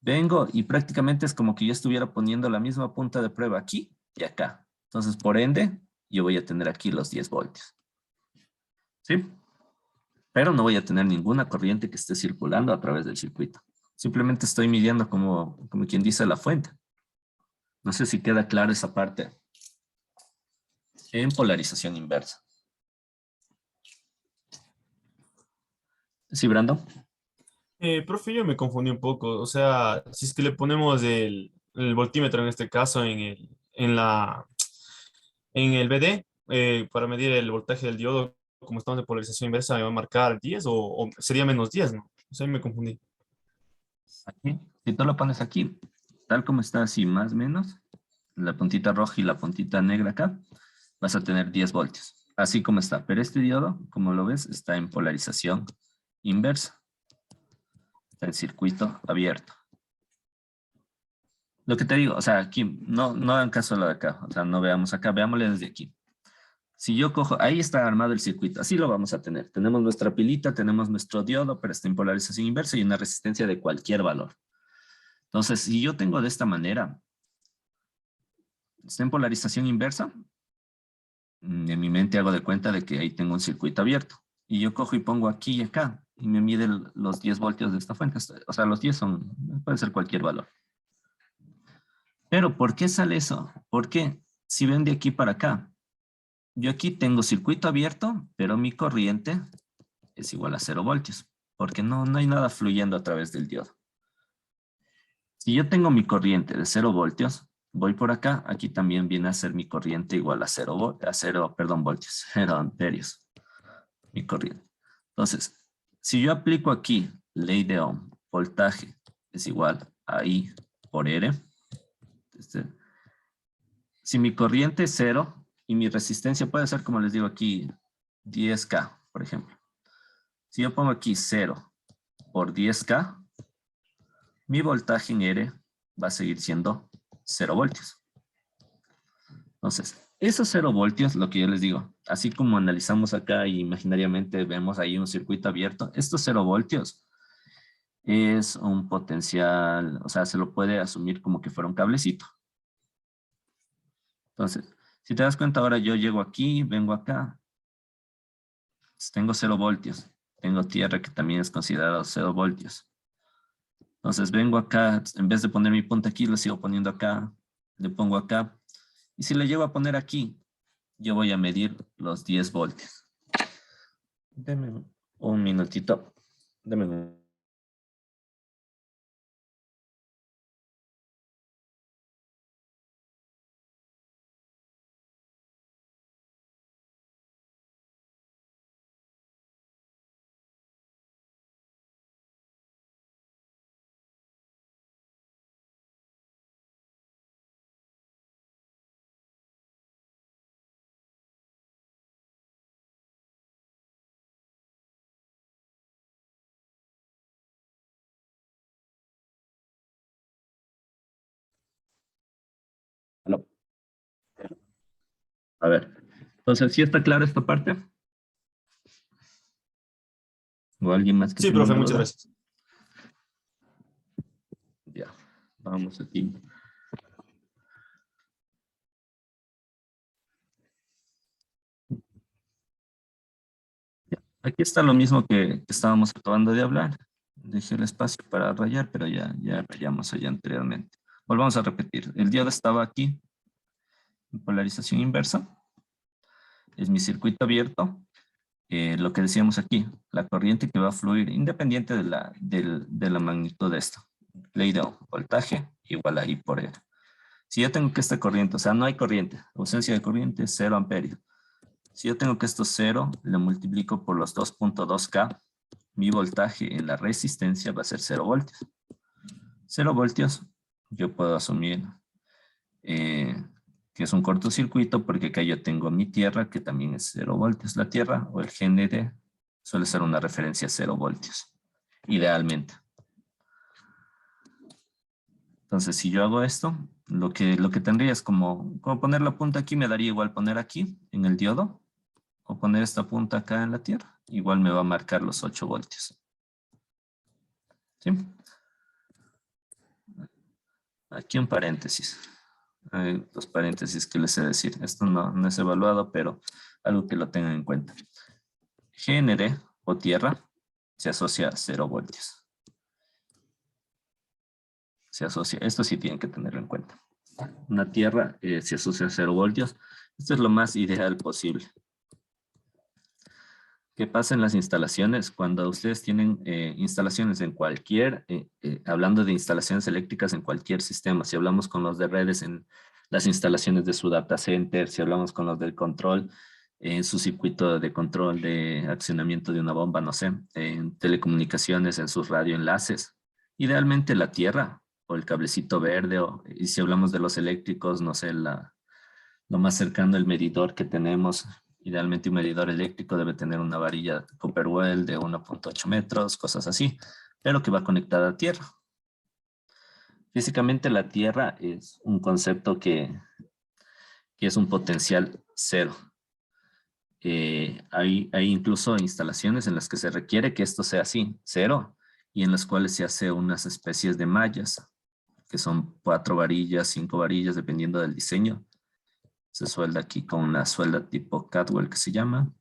Vengo y prácticamente es como que yo estuviera poniendo la misma punta de prueba aquí y acá. Entonces, por ende, yo voy a tener aquí los 10 voltios. ¿Sí? Pero no voy a tener ninguna corriente que esté circulando a través del circuito. Simplemente estoy midiendo como quien dice la fuente. No sé si queda clara esa parte. En polarización inversa. ¿Sí, Brando? Profe, yo me confundí un poco. O sea, si es que le ponemos el voltímetro en este caso en el BD, para medir el voltaje del diodo, como estamos de polarización inversa, ¿me va a marcar 10 o sería menos 10, ¿no? O sea, ahí me confundí. Aquí, si tú lo pones aquí, tal como está así, más o menos, la puntita roja y la puntita negra acá, vas a tener 10 voltios. Así como está. Pero este diodo, como lo ves, está en polarización inversa. Está en circuito abierto. Lo que te digo, o sea, aquí, no hagan caso a lo de acá. O sea, no veamos acá, veámosle desde aquí. Si yo cojo, ahí está armado el circuito, así lo vamos a tener. Tenemos nuestra pilita, tenemos nuestro diodo, pero está en polarización inversa y una resistencia de cualquier valor. Entonces, si yo tengo de esta manera, está en polarización inversa, en mi mente hago de cuenta de que ahí tengo un circuito abierto. Y yo cojo y pongo aquí y acá, y me mide los 10 voltios de esta fuente. O sea, los 10 puede ser cualquier valor. Pero, ¿por qué sale eso? Porque si ven de aquí para acá, yo aquí tengo circuito abierto, pero mi corriente es igual a 0 voltios, porque no hay nada fluyendo a través del diodo. Si yo tengo mi corriente de 0 voltios, voy por acá, aquí también viene a ser mi corriente igual a 0 voltios, 0 amperios, mi corriente. Entonces, si yo aplico aquí ley de Ohm, voltaje es igual a I por R, si mi corriente es 0 y mi resistencia puede ser, como les digo aquí, 10K, por ejemplo. Si yo pongo aquí 0 por 10K, mi voltaje en R va a seguir siendo 0 voltios. Entonces, esos 0 voltios, lo que yo les digo, así como analizamos acá y imaginariamente vemos ahí un circuito abierto, estos 0 voltios es un potencial, o sea, se lo puede asumir como que fuera un cablecito. Entonces, si te das cuenta ahora yo llego aquí, vengo acá, tengo 0 voltios, tengo tierra que también es considerado 0 voltios. Entonces vengo acá, en vez de poner mi punta aquí, lo sigo poniendo acá, le pongo acá. Y si le llego a poner aquí, yo voy a medir los 10 voltios. Deme un minutito. Deme un... Aló. A ver. Entonces, ¿sí está clara esta parte? ¿O alguien más que Sí, tenga profe, una muchas duda? gracias. Ya, vamos aquí. Ya, aquí está lo mismo que estábamos acabando de hablar. Dejé el espacio para rayar, pero ya rayamos allá anteriormente. Volvamos a repetir. El diodo estaba aquí, en polarización inversa. Es mi circuito abierto. Lo que decíamos aquí, la corriente que va a fluir, independiente de la magnitud de esto. Ley de Ohm, voltaje igual a I por R. Si yo tengo que esta corriente, o sea, no hay corriente, ausencia de corriente, 0 amperios. Si yo tengo que esto 0, le multiplico por los 2.2K, mi voltaje en la resistencia va a ser 0 voltios. 0 voltios, yo puedo asumir que es un cortocircuito porque acá yo tengo mi tierra que también es 0 voltios. La tierra o el GND suele ser una referencia a 0 voltios, idealmente. Entonces, si yo hago esto, lo que tendría es como poner la punta aquí, me daría igual poner aquí en el diodo, o poner esta punta acá en la tierra. Igual me va a marcar los 8 voltios. ¿Sí? Aquí un paréntesis. Los paréntesis que les he de decir. Esto no es evaluado, pero algo que lo tengan en cuenta. GND o tierra se asocia a 0 voltios. Se asocia, esto sí tienen que tenerlo en cuenta. Una tierra se asocia a 0 voltios. Esto es lo más ideal posible. ¿Qué pasa en las instalaciones? Cuando ustedes tienen instalaciones en cualquier, hablando de instalaciones eléctricas en cualquier sistema, si hablamos con los de redes en las instalaciones de su data center, si hablamos con los del control, en su circuito de control de accionamiento de una bomba, no sé, en telecomunicaciones, en sus radioenlaces, idealmente la tierra o el cablecito verde, y si hablamos de los eléctricos, no sé, lo más cercano, el medidor que tenemos. Idealmente un medidor eléctrico debe tener una varilla Copperwell de 1.8 metros, cosas así, pero que va conectada a tierra. Físicamente la tierra es un concepto que es un potencial cero. Hay incluso instalaciones en las que se requiere que esto sea así, cero, y en las cuales se hace unas especies de mallas, que son 4 varillas, 5 varillas, dependiendo del diseño. Se suelda aquí con una suelda tipo Catwell que se llama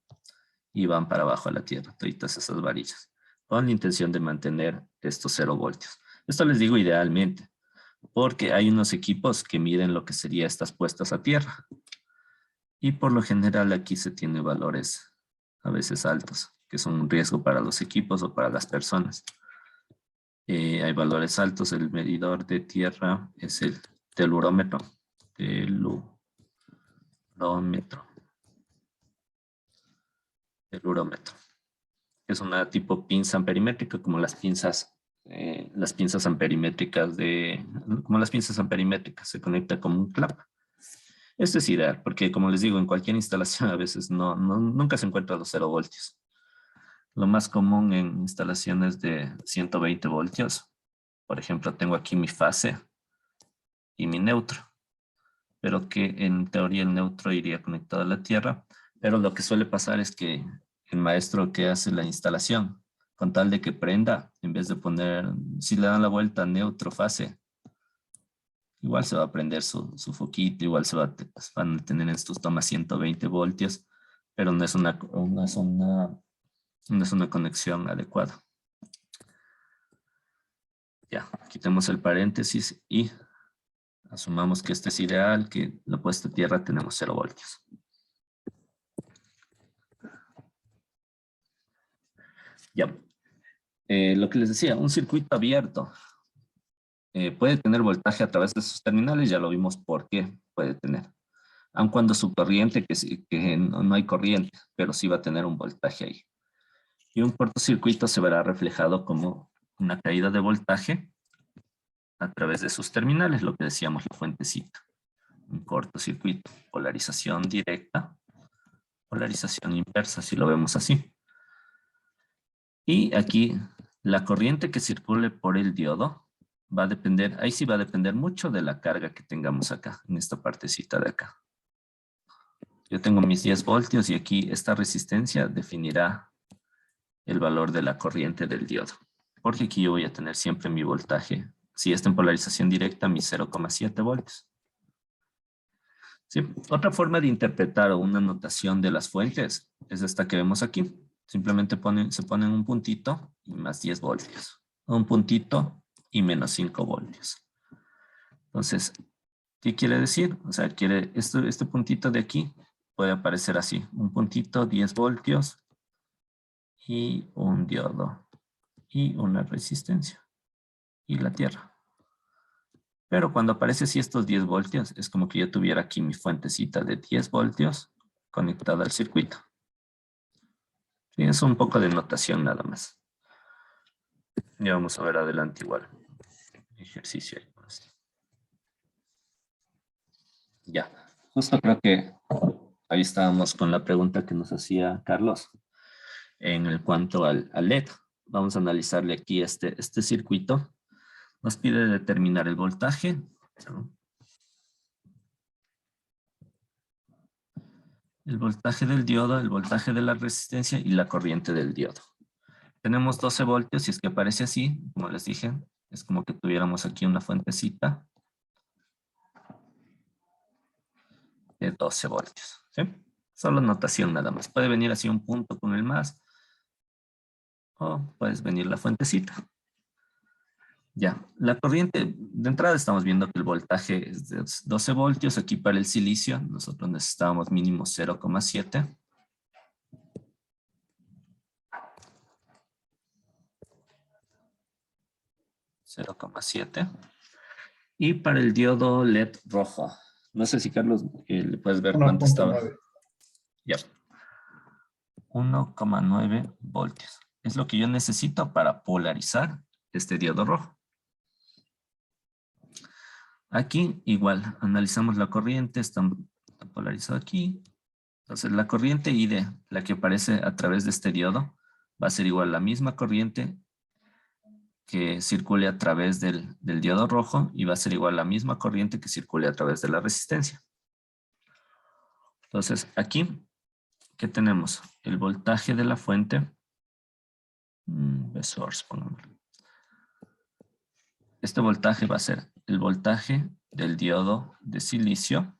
y van para abajo a la tierra, todas esas varillas, con la intención de mantener estos 0 voltios. Esto les digo idealmente, porque hay unos equipos que miden lo que sería estas puestas a tierra. Y por lo general aquí se tiene valores a veces altos, que son un riesgo para los equipos o para las personas. Hay valores altos, el medidor de tierra es el telurómetro. El urómetro. Es una tipo pinza amperimétrica, como las pinzas amperimétricas se conecta como un clap. Esto es ideal, porque como les digo, en cualquier instalación a veces nunca se encuentra los 0 voltios. Lo más común en instalaciones de 120 voltios, por ejemplo, tengo aquí mi fase y mi neutro, pero que en teoría el neutro iría conectado a la tierra, pero lo que suele pasar es que el maestro que hace la instalación, con tal de que prenda, en vez de poner, si le dan la vuelta neutro fase, igual se va a prender su foquito, igual van a tener en sus tomas 120 voltios, pero no es una conexión adecuada. Ya, quitemos el paréntesis y asumamos que este es ideal, que la puesta a tierra tenemos 0 voltios. Ya, lo que les decía, un circuito abierto puede tener voltaje a través de sus terminales, ya lo vimos por qué puede tener. Aun cuando su corriente, que no hay corriente, pero sí va a tener un voltaje ahí. Y un cortocircuito se verá reflejado como una caída de voltaje a través de sus terminales, lo que decíamos la fuentecita. Un cortocircuito, polarización directa, polarización inversa, si lo vemos así. Y aquí la corriente que circule por el diodo va a depender, ahí sí va a depender mucho de la carga que tengamos acá, en esta partecita de acá. Yo tengo mis 10 voltios y aquí esta resistencia definirá el valor de la corriente del diodo. Porque aquí yo voy a tener siempre mi voltaje, si está en polarización directa, mis 0,7 voltios. ¿Sí? Otra forma de interpretar una notación de las fuentes es esta que vemos aquí. Simplemente se ponen un puntito y más 10 voltios. Un puntito y menos 5 voltios. Entonces, ¿qué quiere decir? O sea, este puntito de aquí puede aparecer así. Un puntito, 10 voltios y un diodo y una resistencia y la tierra. Pero cuando aparece así estos 10 voltios, es como que yo tuviera aquí mi fuentecita de 10 voltios conectada al circuito. Sí, es un poco de notación nada más. Ya vamos a ver adelante igual. Ejercicio ahí. Ya, justo creo que ahí estábamos con la pregunta que nos hacía Carlos en el cuanto al LED. Vamos a analizarle aquí este circuito. Nos pide determinar el voltaje. El voltaje del diodo, el voltaje de la resistencia y la corriente del diodo. Tenemos 12 voltios y es que aparece así, como les dije, es como que tuviéramos aquí una fuentecita de 12 voltios. ¿Sí? Solo notación nada más. Puede venir así un punto con el más o puedes venir la fuentecita. Ya, la corriente, de entrada estamos viendo que el voltaje es de 12 voltios. Aquí para el silicio nosotros necesitábamos mínimo 0,7. Y para el diodo LED rojo, no sé si Carlos le puedes ver cuánto estaba. 1.9. Ya. 1,9 voltios. Es lo que yo necesito para polarizar este diodo rojo. Aquí igual, analizamos la corriente, está polarizado aquí. Entonces la corriente ID, la que aparece a través de este diodo, va a ser igual a la misma corriente que circule a través del diodo rojo y va a ser igual a la misma corriente que circule a través de la resistencia. Entonces aquí, ¿qué tenemos? El voltaje de la fuente. Source, pongámoslo. Este voltaje va a ser el voltaje del diodo de silicio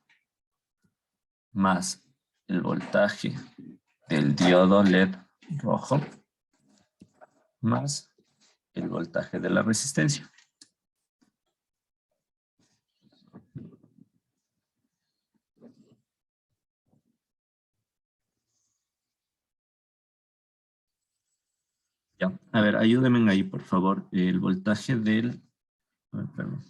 más el voltaje del diodo LED rojo más el voltaje de la resistencia. Ya, a ver, ayúdenme ahí, por favor. El voltaje del... a ver, perdón.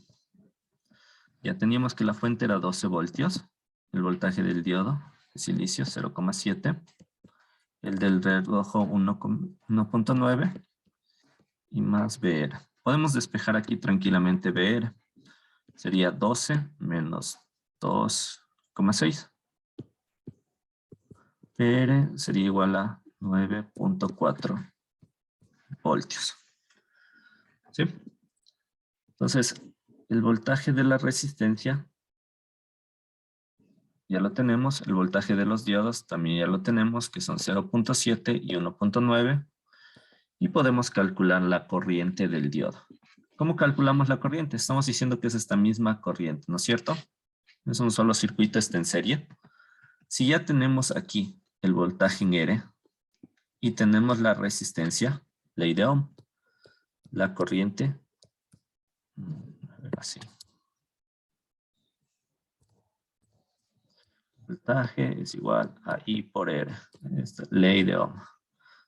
Ya teníamos que la fuente era 12 voltios. El voltaje del diodo de silicio 0,7. El del red rojo 1.9. Y más VR. Podemos despejar aquí tranquilamente VR. Sería 12 menos 2,6. VR sería igual a 9.4 voltios. ¿Sí? Entonces, el voltaje de la resistencia ya lo tenemos. El voltaje de los diodos también ya lo tenemos, que son 0.7 y 1.9. Y podemos calcular la corriente del diodo. ¿Cómo calculamos la corriente? Estamos diciendo que es esta misma corriente, ¿no es cierto? Es un solo circuito, está en serie. Si ya tenemos aquí el voltaje en R y tenemos la resistencia, ley de Ohm, la corriente, a ver así. Voltaje es igual a I por R, esta ley de Ohm.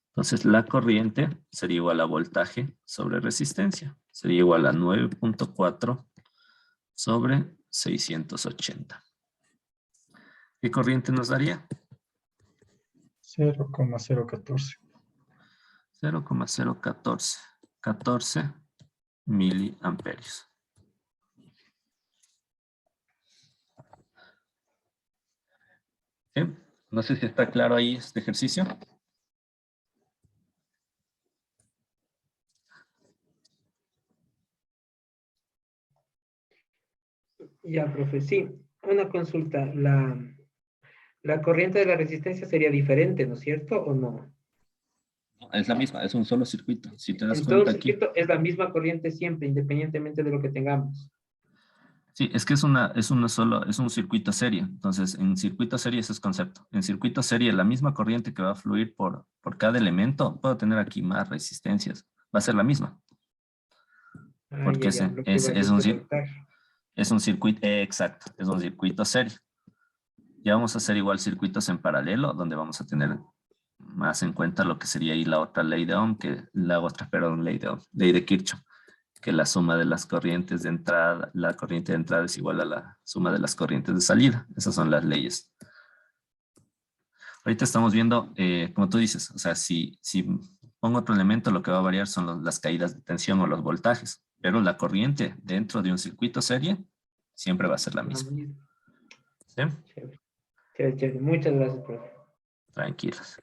Entonces la corriente sería igual a voltaje sobre resistencia. Sería igual a 9.4 sobre 680. ¿Qué corriente nos daría? 0,014. 14 miliamperios. ¿Sí? No sé si está claro ahí este ejercicio. Ya, profe, sí. Una consulta. La corriente de la resistencia sería diferente, ¿no es cierto? ¿O no? Es la misma, es un solo circuito. Si te das En todo el cuenta aquí. circuito es la misma corriente siempre, independientemente de lo que tengamos. Sí, es que es un circuito serie. Entonces, en circuito serie ese es concepto. En circuito serie, la misma corriente que va a fluir por cada elemento, puedo tener aquí más resistencias. Va a ser la misma. Ah, Porque ya, lo que es varía es un, el voltaje. es un circuito, exacto, es un circuito serie. Ya vamos a hacer igual circuitos en paralelo, donde vamos a tener más en cuenta lo que sería ahí la otra ley de Ohm, ley de Ohm, ley de Kirchhoff, que la suma de las corrientes de entrada, la corriente de entrada es igual a la suma de las corrientes de salida. Esas son las leyes. Ahorita estamos viendo, como tú dices, o sea, si pongo otro elemento, lo que va a variar son las caídas de tensión o los voltajes, pero la corriente dentro de un circuito serie siempre va a ser la misma. ¿Sí? Chévere, chévere, chévere. Muchas gracias, profe. Tranquilos.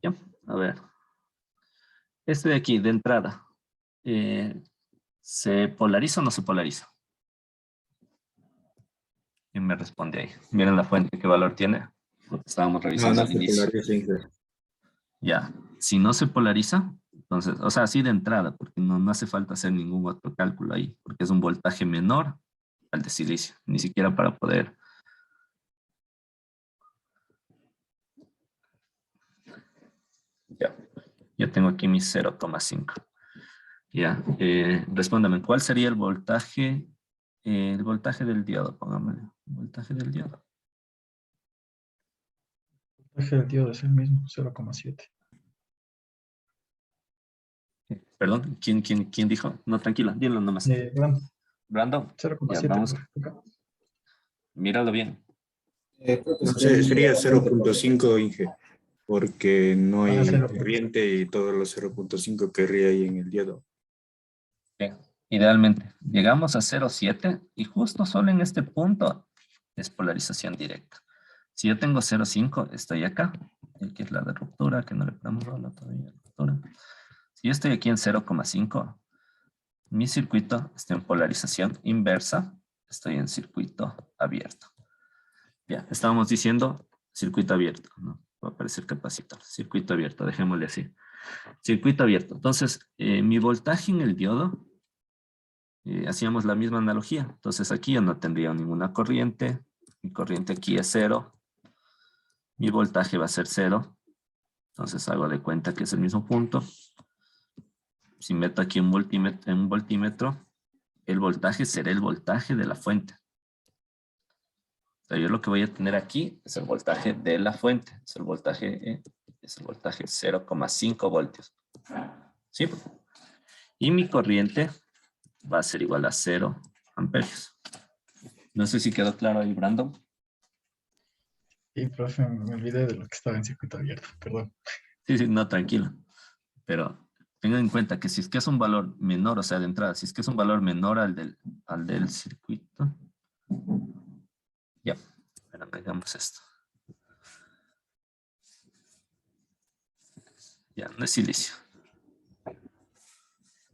Ya, a ver. Este de aquí, de entrada, ¿se polariza o no se polariza? ¿Quién me responde ahí? Miren la fuente, ¿qué valor tiene? Lo que estábamos No, revisando no al se inicio. polariza, Inge. Ya, si no se polariza, entonces, o sea, así de entrada, porque no hace falta hacer ningún otro cálculo ahí, porque es un voltaje menor al de silicio, ni siquiera para poder. Ya, yo tengo aquí mi 0,5. Ya, respóndame, ¿cuál sería el voltaje del diodo? Póngame, el voltaje del diodo. El voltaje del diodo es el mismo, 0,7. Perdón, ¿quién dijo? No, tranquila, dilo nomás. Bueno, Brandon, ya, 0,7. vamos, míralo bien. No sé, sería 0.5, Inge, porque no hay 0. corriente y todos los 0.5 querría ahí en el diodo. Bien, idealmente, llegamos a 0,7 y justo solo en este punto es polarización directa. Si yo tengo 0,5, estoy acá, que es la de ruptura, que no le ponemos rola todavía, ruptura. Si yo estoy aquí en 0,5, mi circuito está en polarización inversa, estoy en circuito abierto. Ya, estábamos diciendo circuito abierto, ¿no? Va a aparecer capacitor, circuito abierto, dejémosle así. Circuito abierto. Entonces, mi voltaje en el diodo, hacíamos la misma analogía. Entonces aquí yo no tendría ninguna corriente. Mi corriente aquí es 0. Mi voltaje va a ser 0. Entonces hago de cuenta que es el mismo punto. Si meto aquí un voltímetro, el voltaje será el voltaje de la fuente. O sea, yo lo que voy a tener aquí es el voltaje de la fuente. Es el voltaje 0,5 voltios. ¿Sí? Y mi corriente va a ser igual a 0 amperios. No sé si quedó claro ahí, Brandon. Y, profe, me olvidé de lo que estaba en circuito abierto, perdón. Sí, no, tranquilo. Pero tengan en cuenta que si es que es un valor menor, o sea, de entrada, si es que es un valor menor al del circuito. Ya, espérame, hagamos esto. Ya, no es silicio.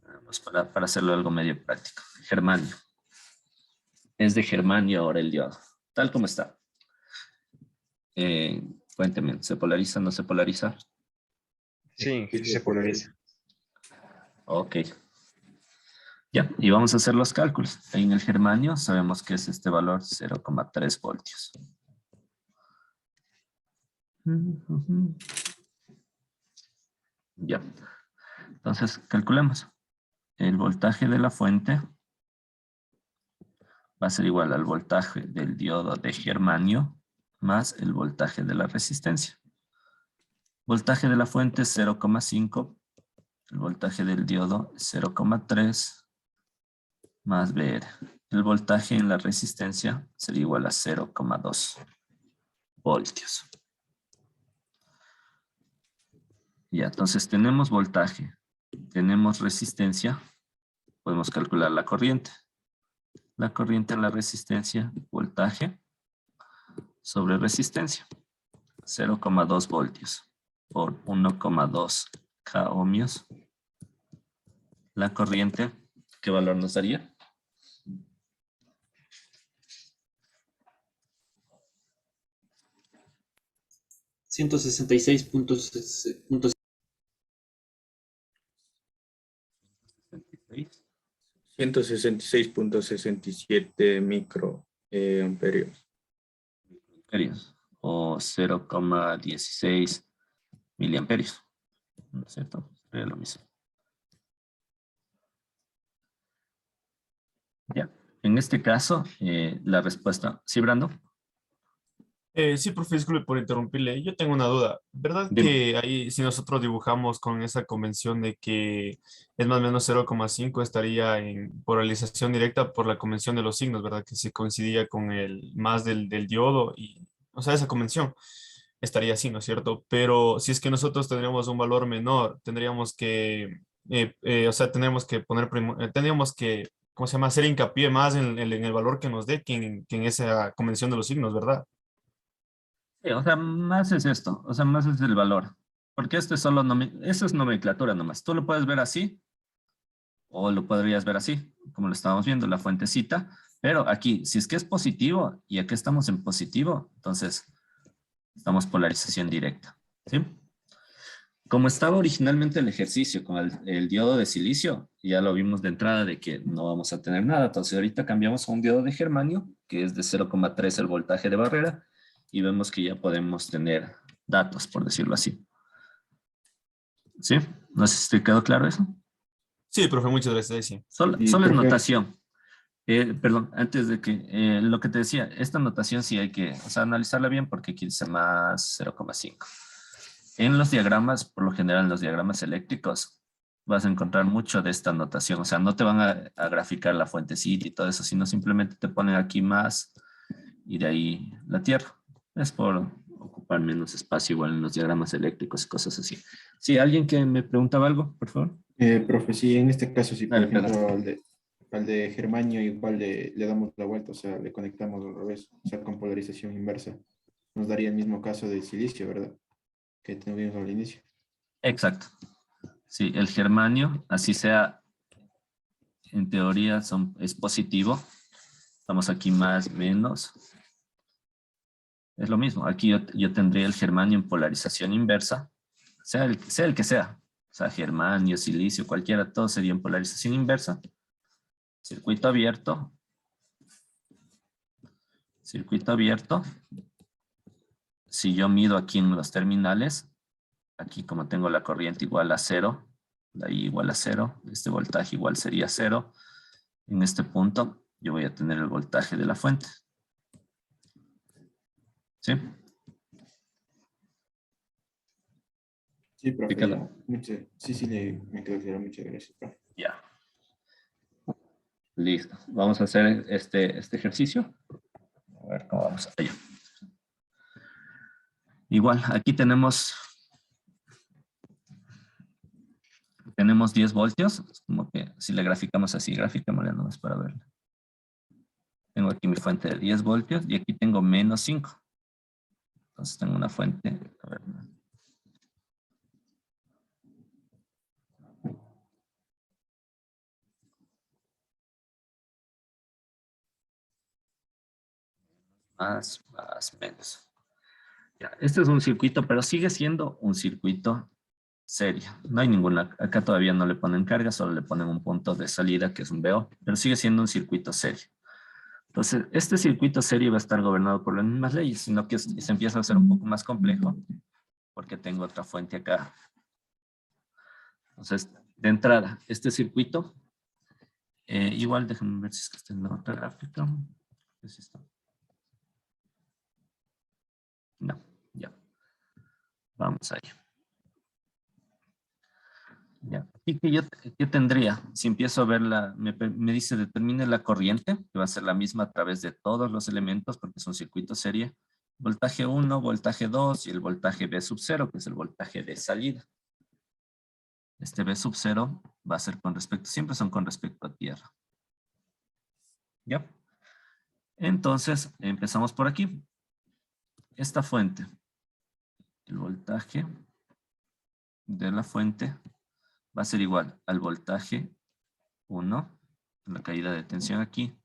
Vamos para hacerlo algo medio práctico. Germanio. Es de germanio ahora el diodo. Tal como está. Cuénteme, ¿se polariza o no se polariza? Sí, se polariza. Ok. Ya, y vamos a hacer los cálculos. En el germanio sabemos que es este valor 0,3 voltios. Ya. Entonces, calculemos. El voltaje de la fuente va a ser igual al voltaje del diodo de germanio más el voltaje de la resistencia. Voltaje de la fuente es 0,5. El voltaje del diodo es 0,3 más VR. El voltaje en la resistencia sería igual a 0,2 voltios. Ya, entonces tenemos voltaje, tenemos resistencia, podemos calcular la corriente. La corriente en la resistencia, voltaje sobre resistencia, 0,2 voltios por 1,2 k ohmios. La corriente, ¿qué valor nos daría? .166. 166.67 microamperios. O 0,16 miliamperios. ¿No es cierto? Sería lo mismo. Ya. En este caso, la respuesta... ¿Sí, Brando? Sí, profe, disculpe por interrumpirle. Yo tengo una duda. ¿Verdad Dime. que ahí, si nosotros dibujamos con esa convención de que es más o menos 0,5 estaría en polarización directa por la convención de los signos, ¿verdad? Que se coincidía con el más del diodo y, o sea, esa convención estaría así, ¿no es cierto? Pero si es que nosotros tendríamos un valor menor, tendríamos que, o sea, tendríamos que tendríamos que, ¿cómo se llama? Hacer hincapié más en el valor que nos dé que en esa convención de los signos, ¿verdad? Sí, o sea, más es esto, o sea, más es el valor. Porque esto es solo, eso es nomenclatura nomás. Tú lo puedes ver así o lo podrías ver así, como lo estábamos viendo, la fuentecita. Pero aquí, si es que es positivo y aquí estamos en positivo, entonces estamos polarización directa. ¿Sí? Como estaba originalmente el ejercicio con el diodo de silicio, ya lo vimos de entrada de que no vamos a tener nada. Entonces ahorita cambiamos a un diodo de germanio, que es de 0,3 el voltaje de barrera, y vemos que ya podemos tener datos, por decirlo así. ¿Sí? No sé si te quedó claro eso. Sí, profe, muchas gracias. Ahí sí. Solo, Y, solo es profe, notación. Perdón, antes de que lo que te decía, esta notación sí hay que, o sea, analizarla bien porque aquí dice más 0,5. En los diagramas, por lo general en los diagramas eléctricos, vas a encontrar mucho de esta notación. O sea, no te van a graficar la fuentecita y todo eso, sino simplemente te ponen aquí más y de ahí la Tierra. Es por ocupar menos espacio igual en los diagramas eléctricos y cosas así. Sí, ¿alguien que me preguntaba algo, por favor? profe, sí, en este caso, sí, por Dale, Pedro. ejemplo, al de germanio igual le damos la vuelta, o sea, le conectamos al revés, o sea, con polarización inversa. Nos daría el mismo caso de silicio, ¿verdad? Que tuvimos al inicio. Exacto. Sí, el germanio, así sea, en teoría es positivo. Estamos aquí más, menos. Es lo mismo. Aquí yo tendría el germanio en polarización inversa, sea el que sea. O sea, germanio, silicio, cualquiera, todo sería en polarización inversa. Circuito abierto. Circuito abierto. Si yo mido aquí en los terminales, aquí como tengo la corriente igual a cero, de ahí igual a cero, este voltaje igual sería cero. En este punto yo voy a tener el voltaje de la fuente. ¿Sí? Sí, ¿Sí profe, quedó? ya. Sí, sí, me quedó claro. Muchas gracias, profe. Ya. Listo. Vamos a hacer este ejercicio. A ver cómo vamos allá. Igual, aquí tenemos 10 voltios. Es como que si le graficamos así, graficémosle nomás para verlo. Tengo aquí mi fuente de 10 voltios y aquí tengo menos 5. Entonces tengo una fuente, a ver, más, menos. Ya, este es un circuito, pero sigue siendo un circuito serio. No hay ninguna, acá todavía no le ponen carga, solo le ponen un punto de salida que es un VO, pero sigue siendo un circuito serio. Entonces, este circuito serio va a estar gobernado por las mismas leyes, sino que se empieza a hacer un poco más complejo porque tengo otra fuente acá. Entonces, de entrada, este circuito, igual déjenme ver si es que está en la otra gráfica. ¿Es esto? No, ya. Vamos allá. Ya. ¿Y qué tendría? Si empiezo a ver me dice determine la corriente, que va a ser la misma a través de todos los elementos, porque es un circuito serie. Voltaje 1, voltaje 2 y el voltaje V sub 0, que es el voltaje de salida. Este V sub 0 va a ser con respecto, siempre son con respecto a tierra. ¿Ya? Entonces, empezamos por aquí. Esta fuente, el voltaje de la fuente va a ser igual al voltaje 1, la caída de tensión aquí,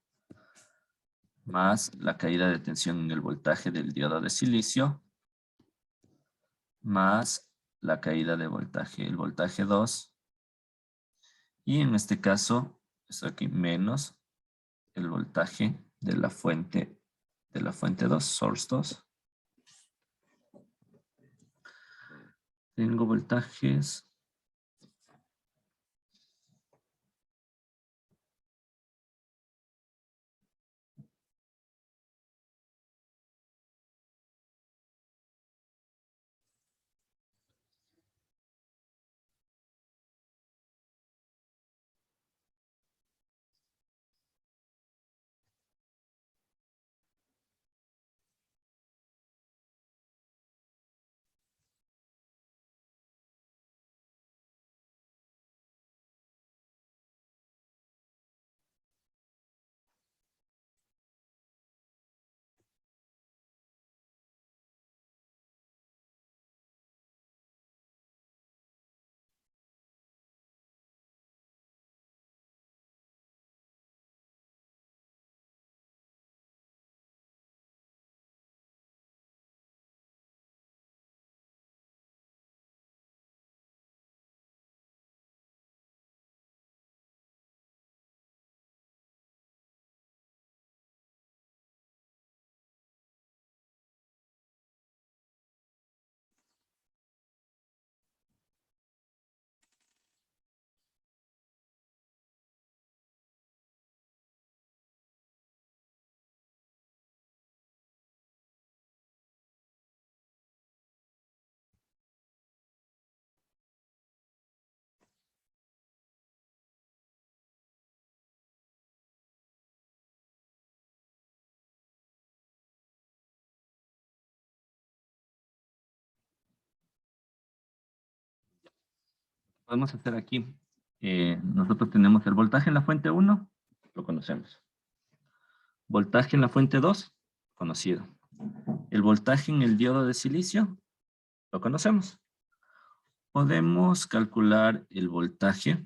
más la caída de tensión en el voltaje del diodo de silicio, más la caída de voltaje, el voltaje 2, y en este caso, esto aquí menos el voltaje de la fuente 2, source 2. Tengo voltajes Podemos hacer aquí. Nosotros tenemos el voltaje en la fuente 1, lo conocemos. Voltaje en la fuente 2, conocido. El voltaje en el diodo de silicio, lo conocemos. Podemos calcular el voltaje,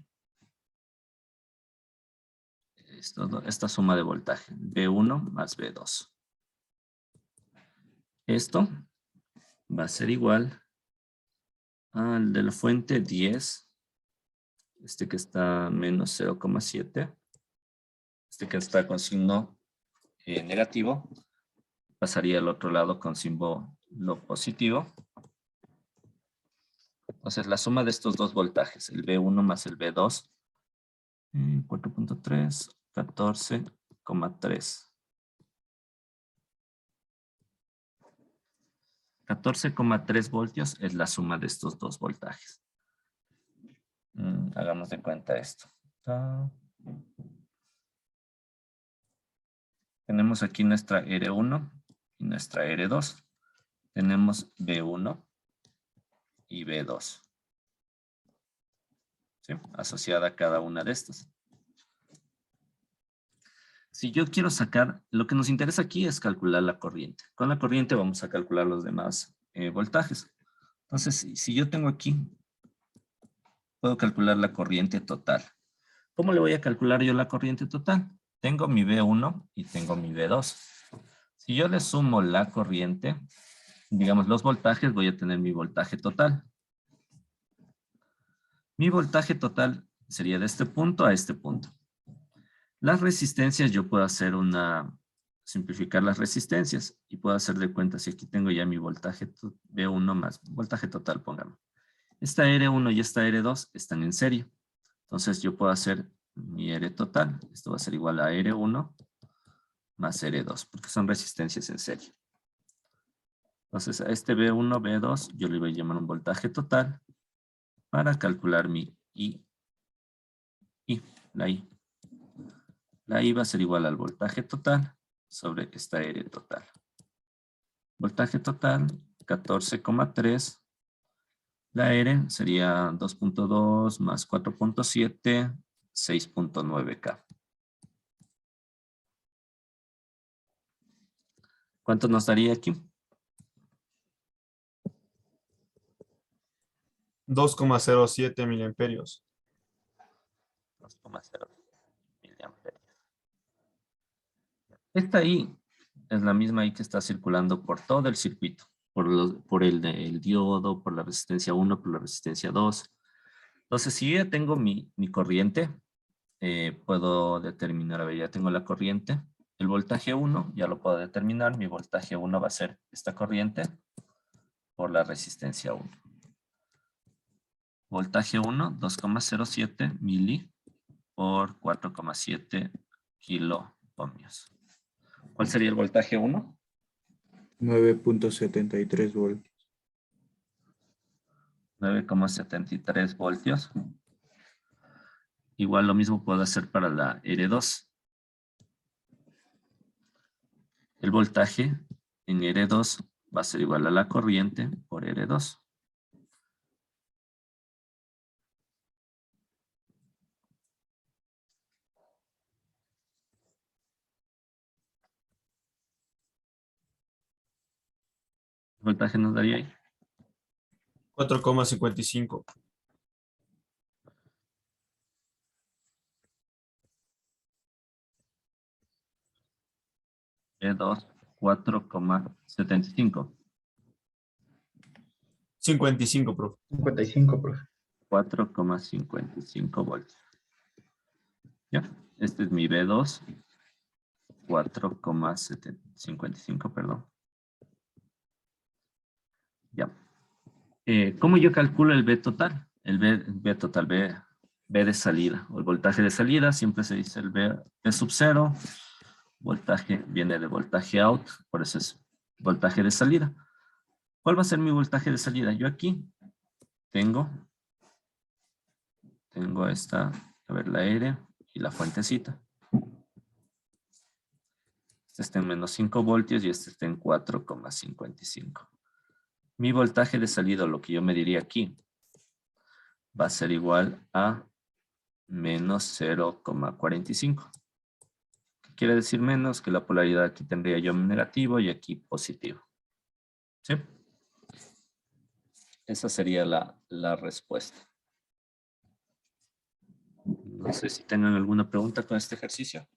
esta suma de voltaje, B1 más B2. Esto va a ser igual al de la fuente 10, este que está menos 0,7, este que está con signo negativo, pasaría al otro lado con símbolo positivo. Entonces la suma de estos dos voltajes, el B1 más el B2, 4.3, 14,3. 14,3 voltios es la suma de estos dos voltajes. Hagamos de cuenta esto. Tenemos aquí nuestra R1 y nuestra R2. Tenemos B1 y B2. ¿Sí? Asociada a cada una de estas. Si yo quiero sacar, lo que nos interesa aquí es calcular la corriente. Con la corriente vamos a calcular los demás voltajes. Entonces, si yo tengo aquí, puedo calcular la corriente total. ¿Cómo le voy a calcular yo la corriente total? Tengo mi B1 y tengo mi B2. Si yo le sumo la corriente, digamos los voltajes, voy a tener mi voltaje total. Mi voltaje total sería de este punto a este punto. Las resistencias, yo puedo hacer simplificar las resistencias y puedo hacer de cuenta si aquí tengo ya mi voltaje B1 más voltaje total, póngame. Esta R1 y esta R2 están en serie. Entonces yo puedo hacer mi R total. Esto va a ser igual a R1 más R2, porque son resistencias en serie. Entonces a este B1, B2, yo le voy a llamar un voltaje total para calcular mi I. La I. La I va a ser igual al voltaje total sobre esta R total. Voltaje total, 14,3. La R sería 2.2 más 4.7, 6.9K. ¿Cuánto nos daría aquí? 2,07 miliamperios. 2,0 miliamperios. Esta I es la misma I que está circulando por todo el circuito. Por el diodo, por la resistencia 1, por la resistencia 2. Entonces, si yo ya tengo mi corriente, puedo determinar, a ver, ya tengo la corriente. El voltaje 1 ya lo puedo determinar. Mi voltaje 1 va a ser esta corriente por la resistencia 1. Voltaje 1, 2,07 mili por 4,7 kilo ohmios. ¿Cuál sería el voltaje 1? 9.73 voltios. 9,73 voltios. Igual lo mismo puedo hacer para la R2. El voltaje en R2 va a ser igual a la corriente por R2. ¿Qué voltaje nos daría ahí? 4,55. E2, 4,75. 55, profe. 55, profe. 4,55 voltios. ¿Ya? Este es mi B2. 4,55, perdón. Ya. ¿Cómo yo calculo el B total? El B total, B de salida, o el voltaje de salida, siempre se dice el B sub 0. Voltaje viene de voltaje out, por eso es voltaje de salida. ¿Cuál va a ser mi voltaje de salida? Yo aquí tengo esta, a ver, la R y la fuentecita. Este está en menos 5 voltios y este está en 4,55. Mi voltaje de salida, lo que yo mediría aquí, va a ser igual a menos 0,45. ¿Qué quiere decir menos? Que la polaridad aquí tendría yo negativo y aquí positivo. ¿Sí? Esa sería la respuesta. No sé si tengan alguna pregunta con este ejercicio.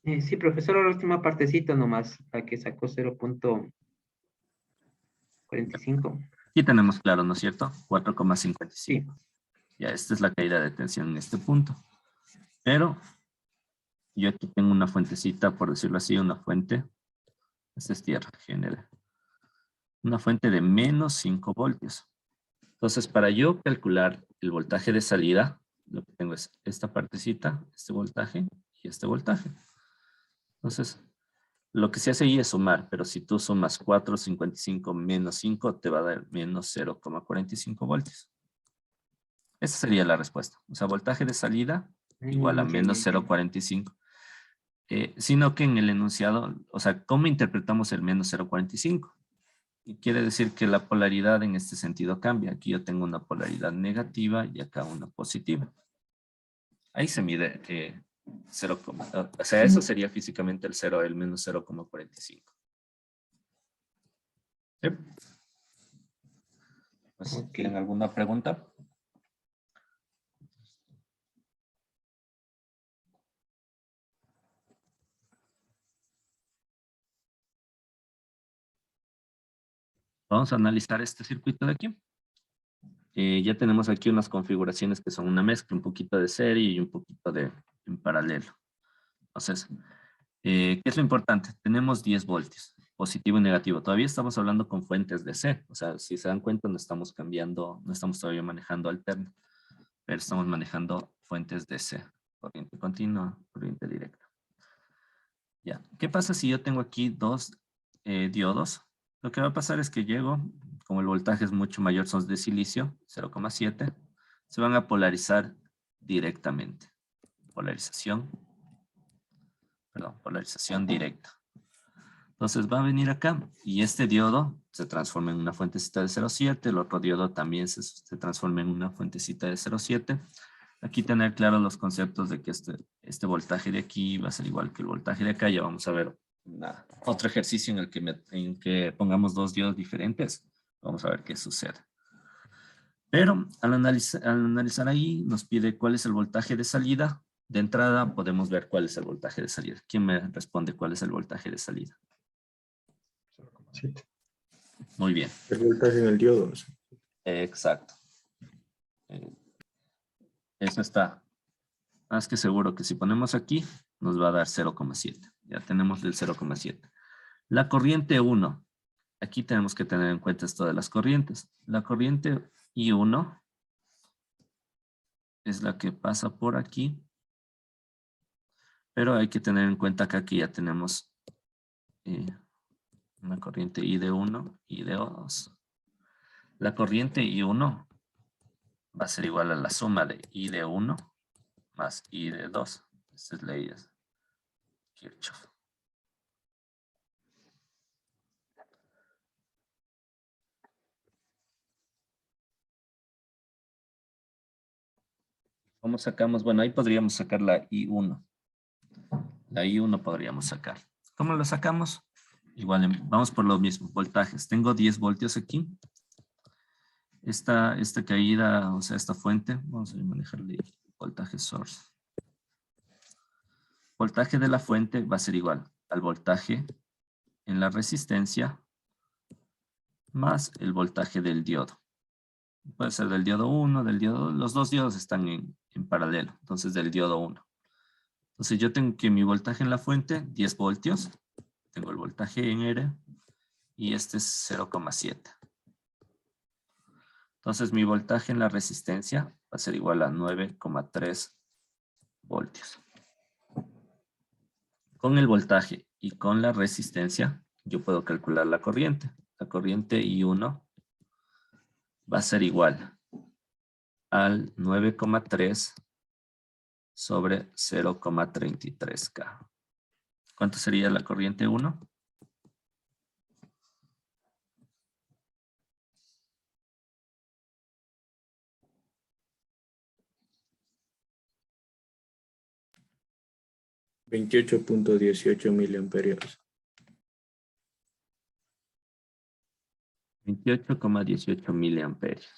Sí, profesor, la última partecita nomás, la que sacó 0,45. Aquí tenemos claro, ¿no es cierto? 4,55. Sí. Ya, esta es la caída de tensión en este punto. Pero yo aquí tengo una fuentecita, por decirlo así, una fuente. Esta es tierra, genera. Una fuente de menos 5 voltios. Entonces, para yo calcular el voltaje de salida, lo que tengo es esta partecita, este voltaje y este voltaje. Entonces, lo que se hace ahí es sumar, pero si tú sumas 4,55 menos 5, te va a dar menos 0,45 voltios. Esa sería la respuesta. O sea, voltaje de salida igual a menos 0,45. Sino que en el enunciado, o sea, ¿cómo interpretamos el menos 0,45? Y quiere decir que la polaridad en este sentido cambia. Aquí yo tengo una polaridad negativa y acá una positiva. Ahí se mide 0, o sea, eso sería físicamente el 0, el menos 0,45. ¿Sí? Pues, ¿tienen alguna pregunta? Vamos a analizar este circuito de aquí. Ya tenemos aquí unas configuraciones que son una mezcla, un poquito de serie y un poquito en paralelo. Entonces, ¿qué es lo importante? Tenemos 10 voltios, positivo y negativo. Todavía estamos hablando con fuentes de C. O sea, si se dan cuenta, no estamos cambiando, no estamos todavía manejando alterno, pero estamos manejando fuentes de C. Corriente continua, corriente directa. Ya. ¿Qué pasa si yo tengo aquí dos diodos? Lo que va a pasar es que llego, como el voltaje es mucho mayor, son de silicio, 0,7, se van a polarizar directamente. Polarización directa. Entonces va a venir acá y este diodo se transforma en una fuentecita de 0,7, el otro diodo también se transforma en una fuentecita de 0,7. Aquí tener claro los conceptos de que este voltaje de aquí va a ser igual que el voltaje de acá. Ya vamos a ver otro ejercicio en el que pongamos dos diodos diferentes. Vamos a ver qué sucede. Pero al analizar ahí nos pide cuál es el voltaje de salida. De entrada podemos ver cuál es el voltaje de salida. ¿Quién me responde cuál es el voltaje de salida? 0,7. Muy bien. El voltaje en el diodo. ¿No? Exacto. Eso está más que seguro que si ponemos aquí nos va a dar 0,7. Ya tenemos el 0,7. La corriente 1. Aquí tenemos que tener en cuenta esto de las corrientes. La corriente I1 es la que pasa por aquí. Pero hay que tener en cuenta que aquí ya tenemos una corriente I de 1 y de 2. La corriente I1 va a ser igual a la suma de I de 1 más I de 2. Esta es ley de Kirchhoff. ¿Cómo sacamos? Bueno, ahí podríamos sacar la I1. La I1 podríamos sacar. ¿Cómo lo sacamos? Igual, vamos por lo mismo, voltajes. Tengo 10 voltios aquí. Esta caída, o sea, esta fuente, vamos a manejarle voltaje source. Voltaje de la fuente va a ser igual al voltaje en la resistencia más el voltaje del diodo. Puede ser del diodo 1, del diodo 2. Los dos diodos están en paralelo, entonces del diodo 1. Entonces yo tengo que mi voltaje en la fuente, 10 voltios. Tengo el voltaje en R y este es 0,7. Entonces mi voltaje en la resistencia va a ser igual a 9,3 voltios. Con el voltaje y con la resistencia, yo puedo calcular la corriente. La corriente I1 va a ser igual al 9,3 sobre 0,33K. ¿Cuánto sería la corriente 1? 28.18 miliamperios. 28,18 miliamperios.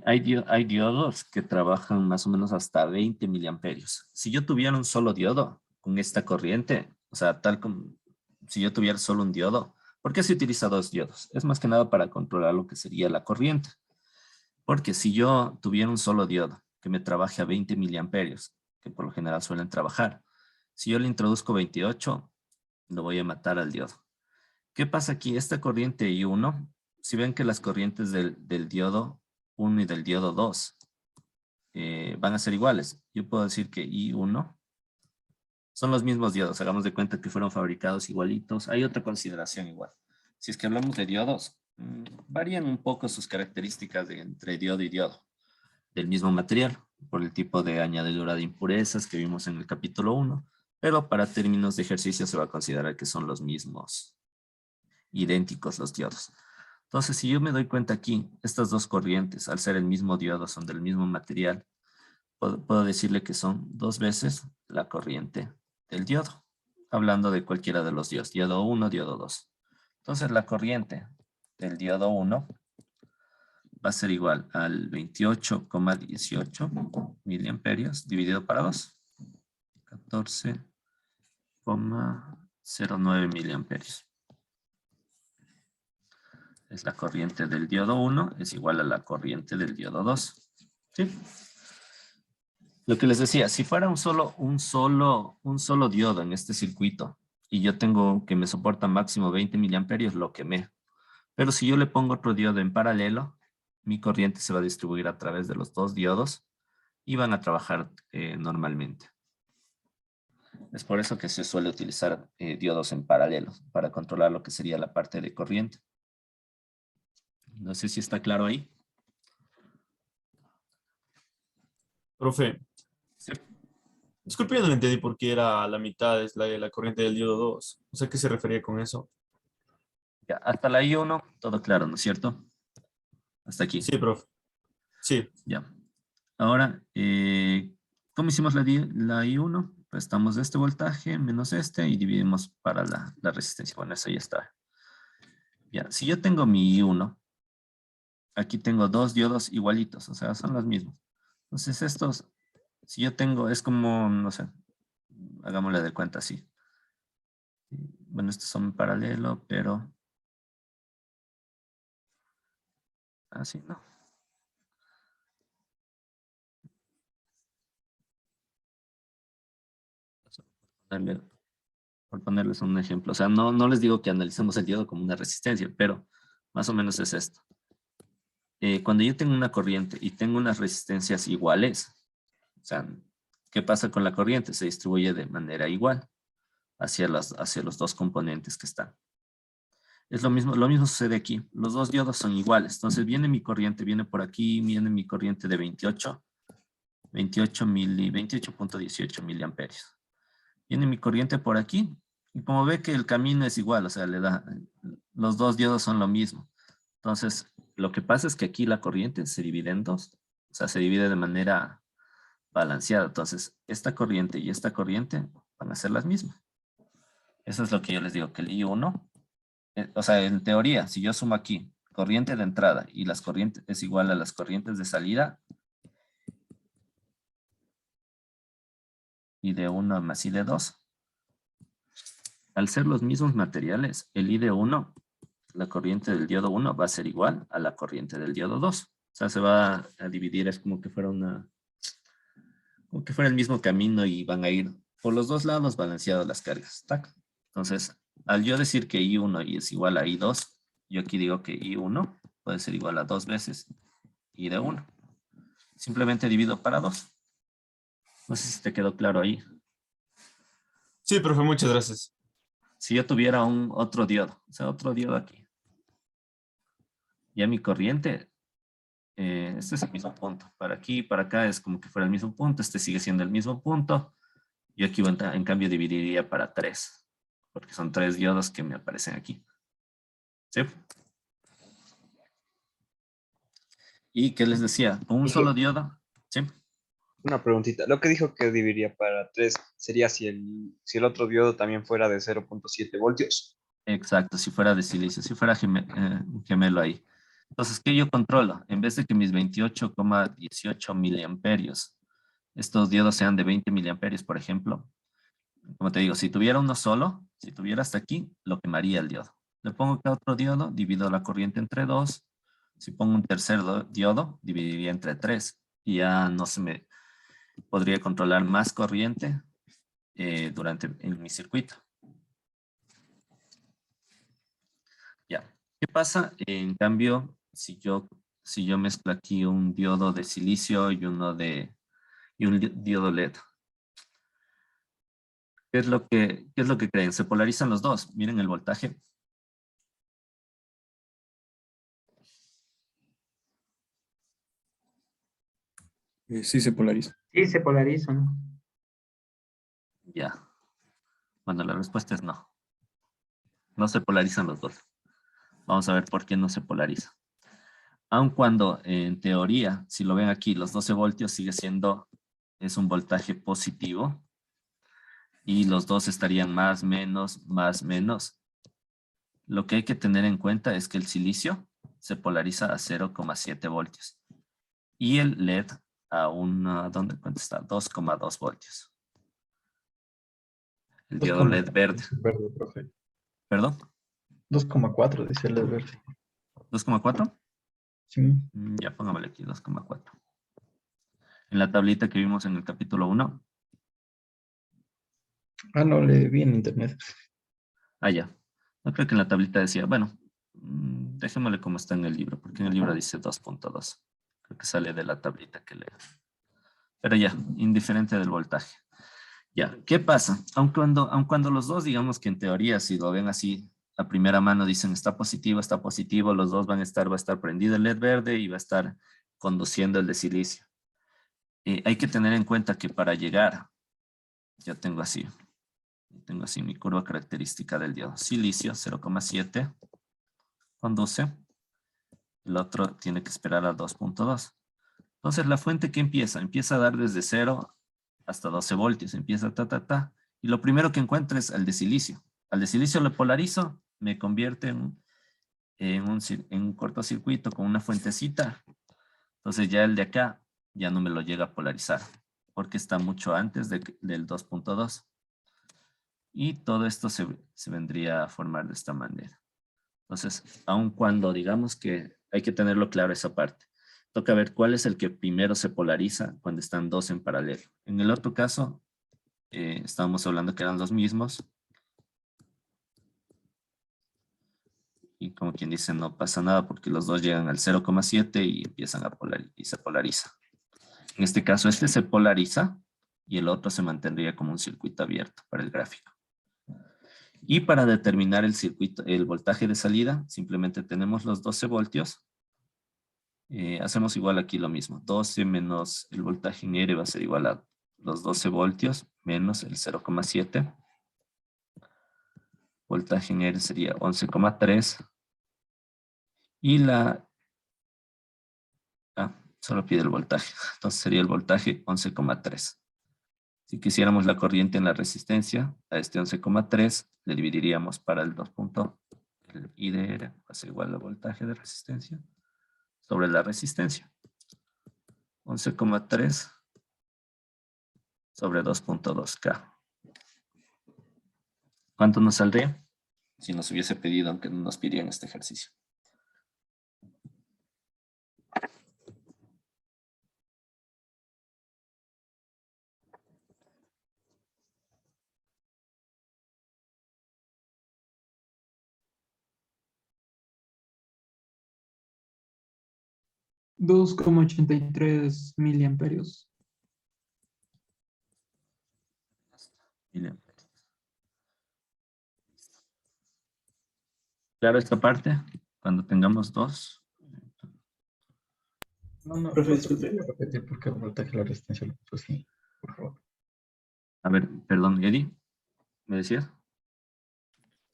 Hay diodos que trabajan más o menos hasta 20 miliamperios. Si yo tuviera un solo diodo con esta corriente, o sea, tal como si yo tuviera solo un diodo, ¿por qué se utiliza dos diodos? Es más que nada para controlar lo que sería la corriente. Porque si yo tuviera un solo diodo que me trabaje a 20 miliamperios, que por lo general suelen trabajar, si yo le introduzco 28, lo voy a matar al diodo. ¿Qué pasa aquí? Esta corriente I1, si ven que las corrientes del diodo 1 y del diodo 2 van a ser iguales. Yo puedo decir que I1 son los mismos diodos. Hagamos de cuenta que fueron fabricados igualitos. Hay otra consideración igual. Si es que hablamos de diodos, varían un poco sus características entre diodo y diodo del mismo material, por el tipo de añadidura de impurezas que vimos en el capítulo 1, pero para términos de ejercicio se va a considerar que son los mismos, idénticos los diodos. Entonces, si yo me doy cuenta aquí, estas dos corrientes, al ser el mismo diodo, son del mismo material, puedo decirle que son 2 veces la corriente del diodo, hablando de cualquiera de los diodos, diodo 1, diodo 2. Entonces, la corriente del diodo 1 va a ser igual al 28,18 miliamperios dividido para 2. 14,09 miliamperios. Es la corriente del diodo 1, es igual a la corriente del diodo 2. ¿Sí? Lo que les decía, si fuera un solo diodo en este circuito y yo tengo que me soporta máximo 20 miliamperios, lo quemé. Pero si yo le pongo otro diodo en paralelo, mi corriente se va a distribuir a través de los dos diodos y van a trabajar normalmente. Es por eso que se suele utilizar diodos en paralelo para controlar lo que sería la parte de corriente. No sé si está claro ahí. Profe, Sí. disculpe, yo no le entendí por qué era la mitad, es la corriente del diodo 2. O sea, ¿qué se refería con eso? Ya, hasta la I1, todo claro, ¿no es cierto? Hasta aquí. Sí, profe. Sí. Ya. Ahora, ¿cómo hicimos la I1? Restamos este voltaje menos este y dividimos para la resistencia. Bueno, eso ya está. Ya, si yo tengo mi I1, aquí tengo dos diodos igualitos, o sea, son los mismos. Entonces estos, si yo tengo, es como, no sé, hagámosle de cuenta así. Bueno, estos son en paralelo, pero así, ¿no? Por ponerles un ejemplo. O sea, no les digo que analicemos el diodo como una resistencia, pero más o menos es esto. Cuando yo tengo una corriente y tengo unas resistencias iguales, o sea, ¿qué pasa con la corriente? Se distribuye de manera igual hacia los dos componentes que están. Es lo mismo sucede aquí. Los dos diodos son iguales. Entonces viene mi corriente, viene por aquí, viene mi corriente de 28.18 miliamperios. Viene mi corriente por aquí y como ve que el camino es igual, o sea, los dos diodos son lo mismo. Entonces, lo que pasa es que aquí la corriente se divide en dos, o sea, se divide de manera balanceada. Entonces, esta corriente y esta corriente van a ser las mismas. Eso es lo que yo les digo, que el I1, o sea, en teoría, si yo sumo aquí corriente de entrada y las corrientes es igual a las corrientes de salida, y de 1 más I de 2. Al ser los mismos materiales, el I de 1, la corriente del diodo 1 va a ser igual a la corriente del diodo 2. O sea, se va a dividir, es como que fuera el mismo camino y van a ir por los dos lados balanceadas las cargas. ¿Tac? Entonces, al yo decir que I1 y es igual a I2, yo aquí digo que I1 puede ser igual a 2 veces I de 1. Simplemente divido para 2. No sé si te quedó claro ahí. Sí, profe, muchas gracias. Si yo tuviera otro diodo, o sea, otro diodo aquí. Ya mi corriente, este es el mismo punto. Para aquí y para acá es como que fuera el mismo punto. Este sigue siendo el mismo punto. Yo aquí en cambio dividiría para 3. Porque son 3 diodos que me aparecen aquí. ¿Sí? ¿Y qué les decía? Con un solo diodo. ¿Sí? Una preguntita. Lo que dijo que dividiría para 3 sería si el otro diodo también fuera de 0.7 voltios. Exacto, si fuera de silicio, si fuera un gemelo ahí. Entonces, ¿qué yo controlo? En vez de que mis 28,18 miliamperios, estos diodos sean de 20 miliamperios, por ejemplo, como te digo, si tuviera uno solo, si tuviera hasta aquí, lo quemaría el diodo. Le pongo acá otro diodo, divido la corriente entre 2. Si pongo un tercer diodo, dividiría entre 3. Y ya no se me podría controlar más corriente en mi circuito. Ya. ¿Qué pasa? En cambio, si yo mezclo aquí un diodo de silicio y un diodo LED. ¿Qué es lo que creen? Se polarizan los dos. Miren el voltaje. Sí se polariza. Sí, se polariza, ¿no? Ya. Bueno, la respuesta es no. No se polarizan los dos. Vamos a ver por qué no se polariza. Aun cuando, en teoría, si lo ven aquí, los 12 voltios sigue siendo, es un voltaje positivo. Y los dos estarían más, menos, más, menos. Lo que hay que tener en cuenta es que el silicio se polariza a 0,7 voltios. Y el LED a ¿cuánto está? 2,2 voltios. El diodo LED verde. Verde, profe. ¿Perdón? 2,4 dice el LED verde. ¿2,4? Sí. Ya pongámosle aquí 2,4. En la tablita que vimos en el capítulo 1. No le vi en internet. Ya. No creo que en la tablita decía, bueno, dejémosle como está en el libro, porque en el libro dice 2,2. Creo que sale de la tablita que leo. Pero ya, indiferente del voltaje. Ya, ¿qué pasa? Aun cuando los dos, digamos que en teoría, si lo ven así, a primera mano dicen está positivo, los dos va a estar prendido el LED verde y va a estar conduciendo el de silicio. Hay que tener en cuenta que para llegar, yo tengo así mi curva característica del diodo. Silicio 0,7 conduce, el otro tiene que esperar a 2,2. Entonces la fuente que empieza a dar desde 0 hasta 12 voltios, empieza y lo primero que encuentro es al de silicio. Al de silicio lo polarizo, me convierte en un cortocircuito con una fuentecita. Entonces ya el de acá ya no me lo llega a polarizar, porque está mucho antes del 2,2. Y todo esto se vendría a formar de esta manera. Entonces, aun cuando digamos que hay que tenerlo claro esa parte, toca ver cuál es el que primero se polariza cuando están dos en paralelo. En el otro caso, estábamos hablando que eran los mismos. Y como quien dice, no pasa nada porque los dos llegan al 0,7 y empiezan a polarizar y se polariza. En este caso, este se polariza y el otro se mantendría como un circuito abierto para el gráfico. Y para determinar el voltaje de salida, simplemente tenemos los 12 voltios. Hacemos igual aquí lo mismo. 12 menos el voltaje en R va a ser igual a los 12 voltios menos el 0,7. Voltaje en R sería 11,3. Y solo pide el voltaje. Entonces sería el voltaje 11,3. Si quisiéramos la corriente en la resistencia, a este 11,3 le dividiríamos para el 2 punto. El I de R va a ser igual al voltaje de resistencia sobre la resistencia. 11,3 sobre 2,2 K. ¿Cuánto nos saldría? Si nos hubiese pedido, aunque no nos pidieran este ejercicio. $2,83 miliamperios. Claro esta parte, cuando tengamos dos. No, Profe, profe, disculpe. repetir porque el voltaje de la resistencia lo puso así, por favor. A ver, perdón, Eddie, ¿me decías?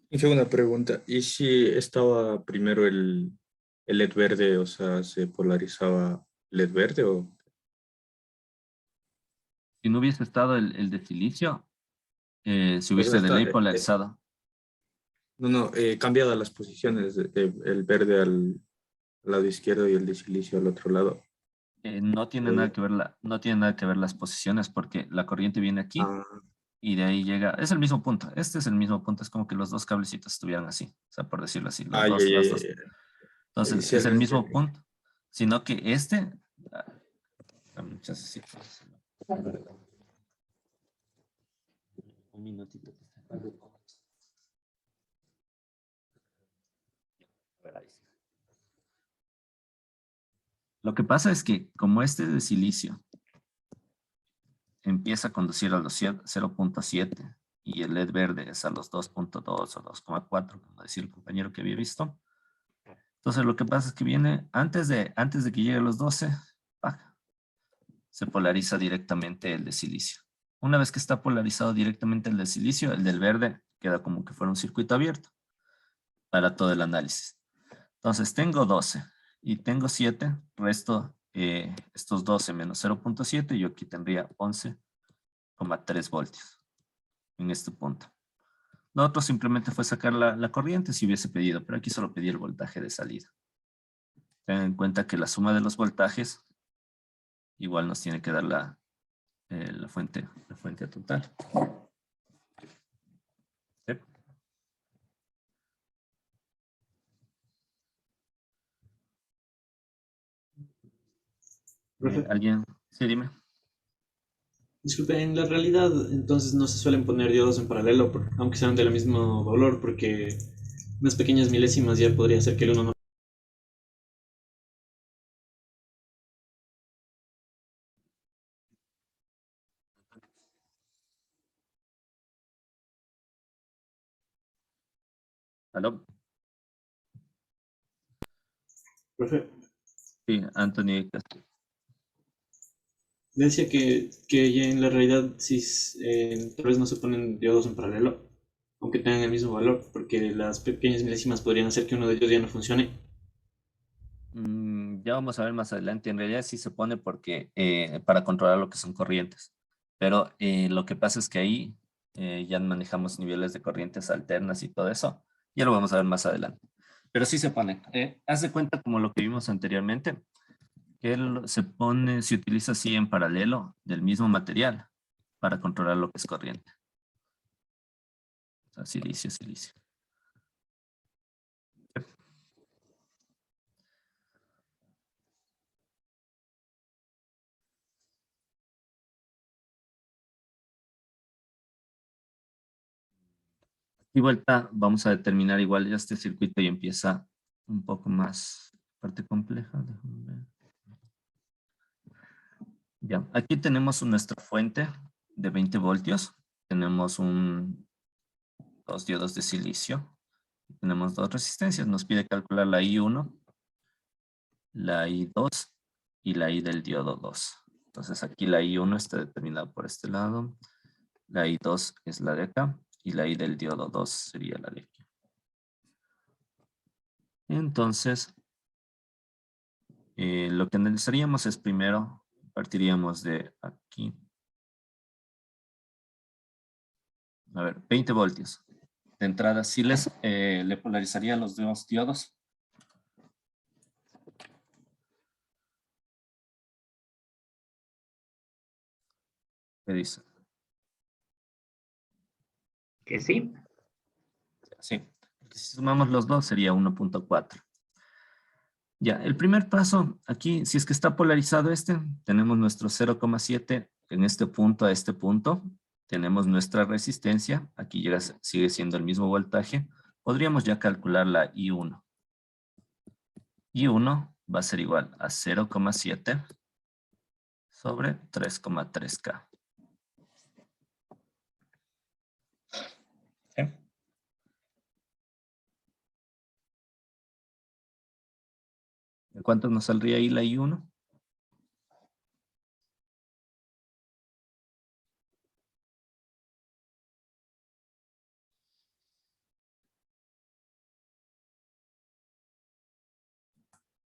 Hice una pregunta. ¿Y si estaba primero el LED verde, o sea, se polarizaba LED verde o? Si no hubiese estado el de silicio, se hubiese de está, ley polarizado. No, cambiado las posiciones, el verde al lado izquierdo y el de silicio al otro lado. No tiene nada que ver no tiene nada que ver las posiciones porque la corriente viene aquí Ah, y de ahí llega, es el mismo punto, este es el mismo punto, es como que los dos cablecitos estuvieran así, o sea, por decirlo así, ya, ya, las dos. ya. Entonces, Sí, es el mismo entendí. punto, sino que este, dame un chancecito. Un minutito. Lo que pasa es que como este es de silicio empieza a conducir a los 0.7 y el LED verde es a los 2.2 o 2.4, como decía el compañero que había visto. Entonces lo que pasa es que viene antes de que llegue a los 12, ¡pac!, se polariza directamente el de silicio. Una vez que está polarizado directamente el de silicio, el del verde queda como que fuera un circuito abierto para todo el análisis. Entonces tengo 12 y tengo 7, resto estos 12 menos 0.7, yo aquí tendría 11,3 voltios en este punto. Lo otro simplemente fue sacar la corriente si hubiese pedido, pero aquí solo pedí el voltaje de salida. Tengan en cuenta que la suma de los voltajes igual nos tiene que dar la fuente total. ¿Sí? Profe, ¿Alguien? Sí, dime. disculpe, en la realidad entonces no se suelen poner diodos en paralelo, aunque sean del mismo valor, porque unas pequeñas milésimas ya podría ser que el uno no. ¿Aló? Profe, Sí, Anthony. decía que ya en la realidad sí, tal vez no se ponen diodos en paralelo, aunque tengan el mismo valor, porque las pequeñas milésimas podrían hacer que uno de ellos ya no funcione. Ya vamos a ver más adelante. En realidad sí se pone porque para controlar lo que son corrientes. Pero lo que pasa es que ahí ya manejamos niveles de corrientes alternas y todo eso. Ya lo vamos a ver más adelante. Pero sí se pone. Haz de cuenta como lo que vimos anteriormente, que se utiliza así en paralelo del mismo material para controlar lo que es corriente. O sea, silicio, silicio. Y vuelta, vamos a determinar igual ya este circuito y empieza un poco más parte compleja. Déjame ver. Ya, aquí tenemos nuestra fuente de 20 voltios. Tenemos dos diodos de silicio. Tenemos dos resistencias. Nos pide calcular la I1, la I2 y la I del diodo 2. Entonces aquí la I1 está determinada por este lado. La I2 es la de acá. Y la I del diodo 2 sería la de aquí. Entonces, lo que analizaríamos es primero, partiríamos de aquí. A ver, 20 voltios. De entrada, sí le polarizaría los dos diodos. ¿Qué dice? Que sí. Sí. Si sumamos los dos sería 1.4. Ya, el primer paso aquí, si es que está polarizado tenemos nuestro 0,7 en este punto a este punto. Tenemos nuestra resistencia. Aquí sigue siendo el mismo voltaje. Podríamos ya calcular la I1. I1 va a ser igual a 0,7 sobre 3,3K. ¿Sí? ¿De cuánto nos saldría ahí la I1?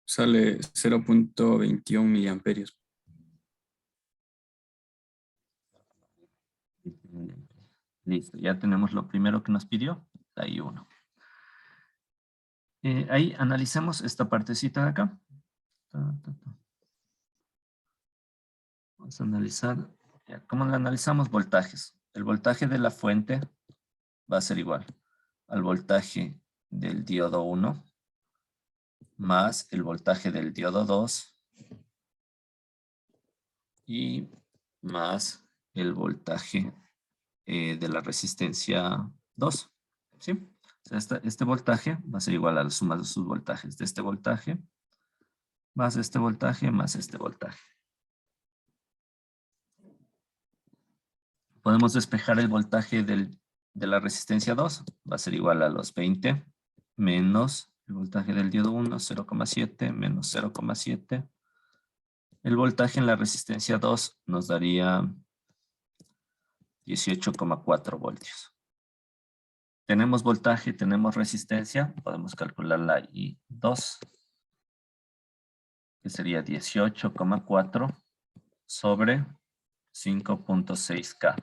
Sale 0.21 miliamperios. Listo, ya tenemos lo primero que nos pidió, la I1. Ahí analicemos esta partecita de acá. Vamos a analizar, ¿cómo la analizamos? Voltajes. El voltaje de la fuente va a ser igual al voltaje del diodo 1 más el voltaje del diodo 2 y más el voltaje de la resistencia 2. ¿Sí? O sea, este voltaje va a ser igual a la suma de sus voltajes de este voltaje más este voltaje más este voltaje. Podemos despejar el voltaje de la resistencia 2. Va a ser igual a los 20 menos el voltaje del diodo 1, 0,7 menos 0,7. El voltaje en la resistencia 2 nos daría 18,4 voltios. Tenemos voltaje, tenemos resistencia. Podemos calcular la I2, que sería 18,4 sobre 5.6K.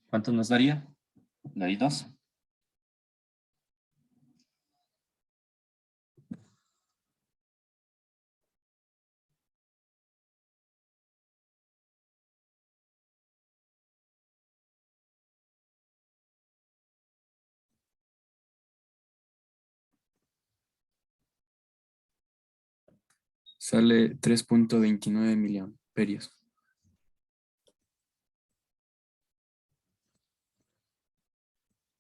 ¿Cuánto nos daría la I2? Sale 3.29 miliamperios.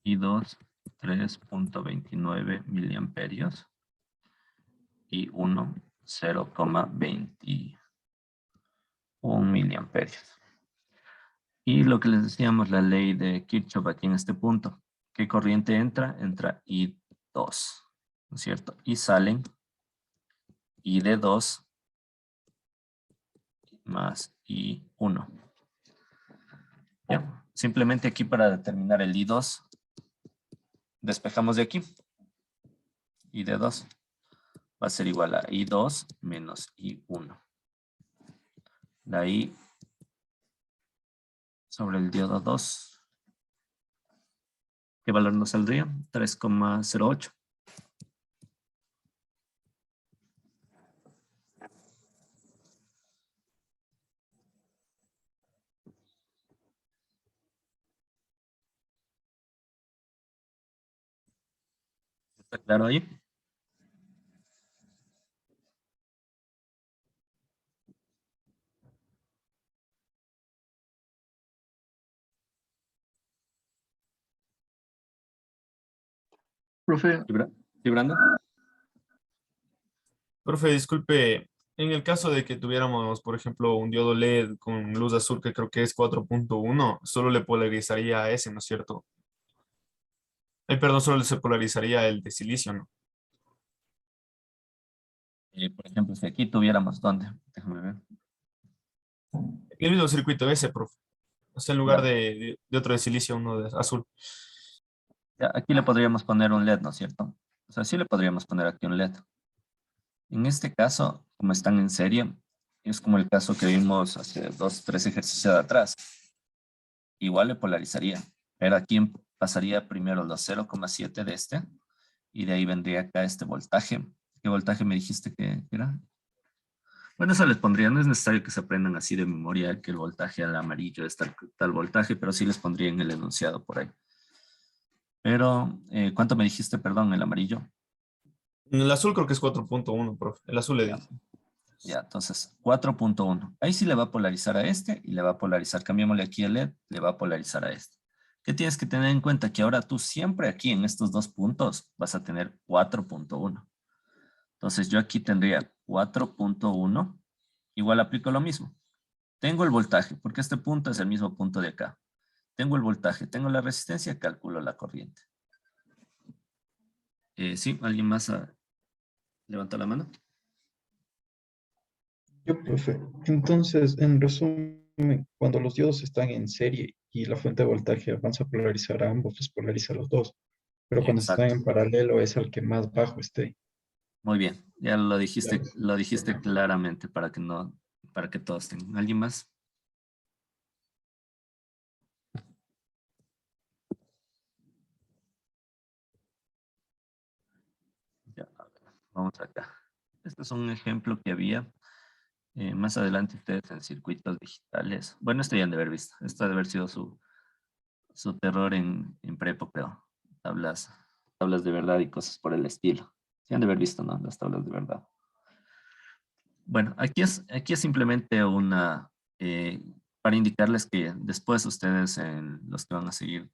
I2, 3.29 miliamperios. Y 1, 0,21 miliamperios. Y lo que les decíamos, la ley de Kirchhoff aquí en este punto. ¿Qué corriente entra? Entra I2, ¿no es cierto? Y salen I de 2 más I1. Ya. Simplemente aquí para determinar el I2, despejamos de aquí. I de 2 va a ser igual a I2 menos I1. De ahí sobre el diodo 2. ¿Qué valor nos saldría? 3,08. ¿Está claro ahí? Profe, ¿Sí, Brandon? Profe, disculpe, en el caso de que tuviéramos, por ejemplo, un diodo LED con luz azul que creo que es 4.1, solo le polarizaría a ese, ¿no es cierto? Perdón, solo se polarizaría el de silicio, ¿no? Por ejemplo, si aquí tuviéramos, ¿dónde? Déjame ver. El mismo circuito ese, profe. O sea, en lugar de otro de silicio, uno de azul. Ya, aquí le podríamos poner un LED, ¿no es cierto? O sea, sí le podríamos poner aquí un LED. En este caso, como están en serie, es como el caso que vimos hace 2, 3 ejercicios de atrás. Igual le polarizaría. Pero aquí pasaría primero los 0,7 de este. Y de ahí vendría acá este voltaje. ¿Qué voltaje me dijiste que era? Bueno, eso les pondría. No es necesario que se aprendan así de memoria que el voltaje al amarillo es tal voltaje, pero sí les pondría en el enunciado por ahí. Pero, ¿cuánto me dijiste, perdón, el amarillo? El azul creo que es 4.1, profe. El azul le di. Ya, entonces 4.1. Ahí sí le va a polarizar a este y le va a polarizar. Cambiémosle aquí el LED, le va a polarizar a este. ¿Qué tienes que tener en cuenta? Que ahora tú siempre aquí en estos dos puntos vas a tener 4.1. Entonces yo aquí tendría 4.1. Igual aplico lo mismo. Tengo el voltaje, porque este punto es el mismo punto de acá. Tengo el voltaje, tengo la resistencia, calculo la corriente. ¿Sí? ¿Alguien más levanta la mano? Yo, profe. Entonces, en resumen, cuando los diodos están en serie y la fuente de voltaje avanza a polarizar a ambos, los polariza a los dos. Pero cuando están Exacto. en paralelo es al que más bajo esté. Muy bien, ya lo dijiste claramente para que todos tengan. ¿Alguien más? Vamos acá. Este es un ejemplo que había. Más adelante ustedes en circuitos digitales. Bueno, esto ya han de haber visto. Esto ha de haber sido su terror en prepo, pero tablas de verdad y cosas por el estilo. Sí han de haber visto, ¿no? Las tablas de verdad. Bueno, aquí es simplemente para indicarles que después ustedes, los que van a seguir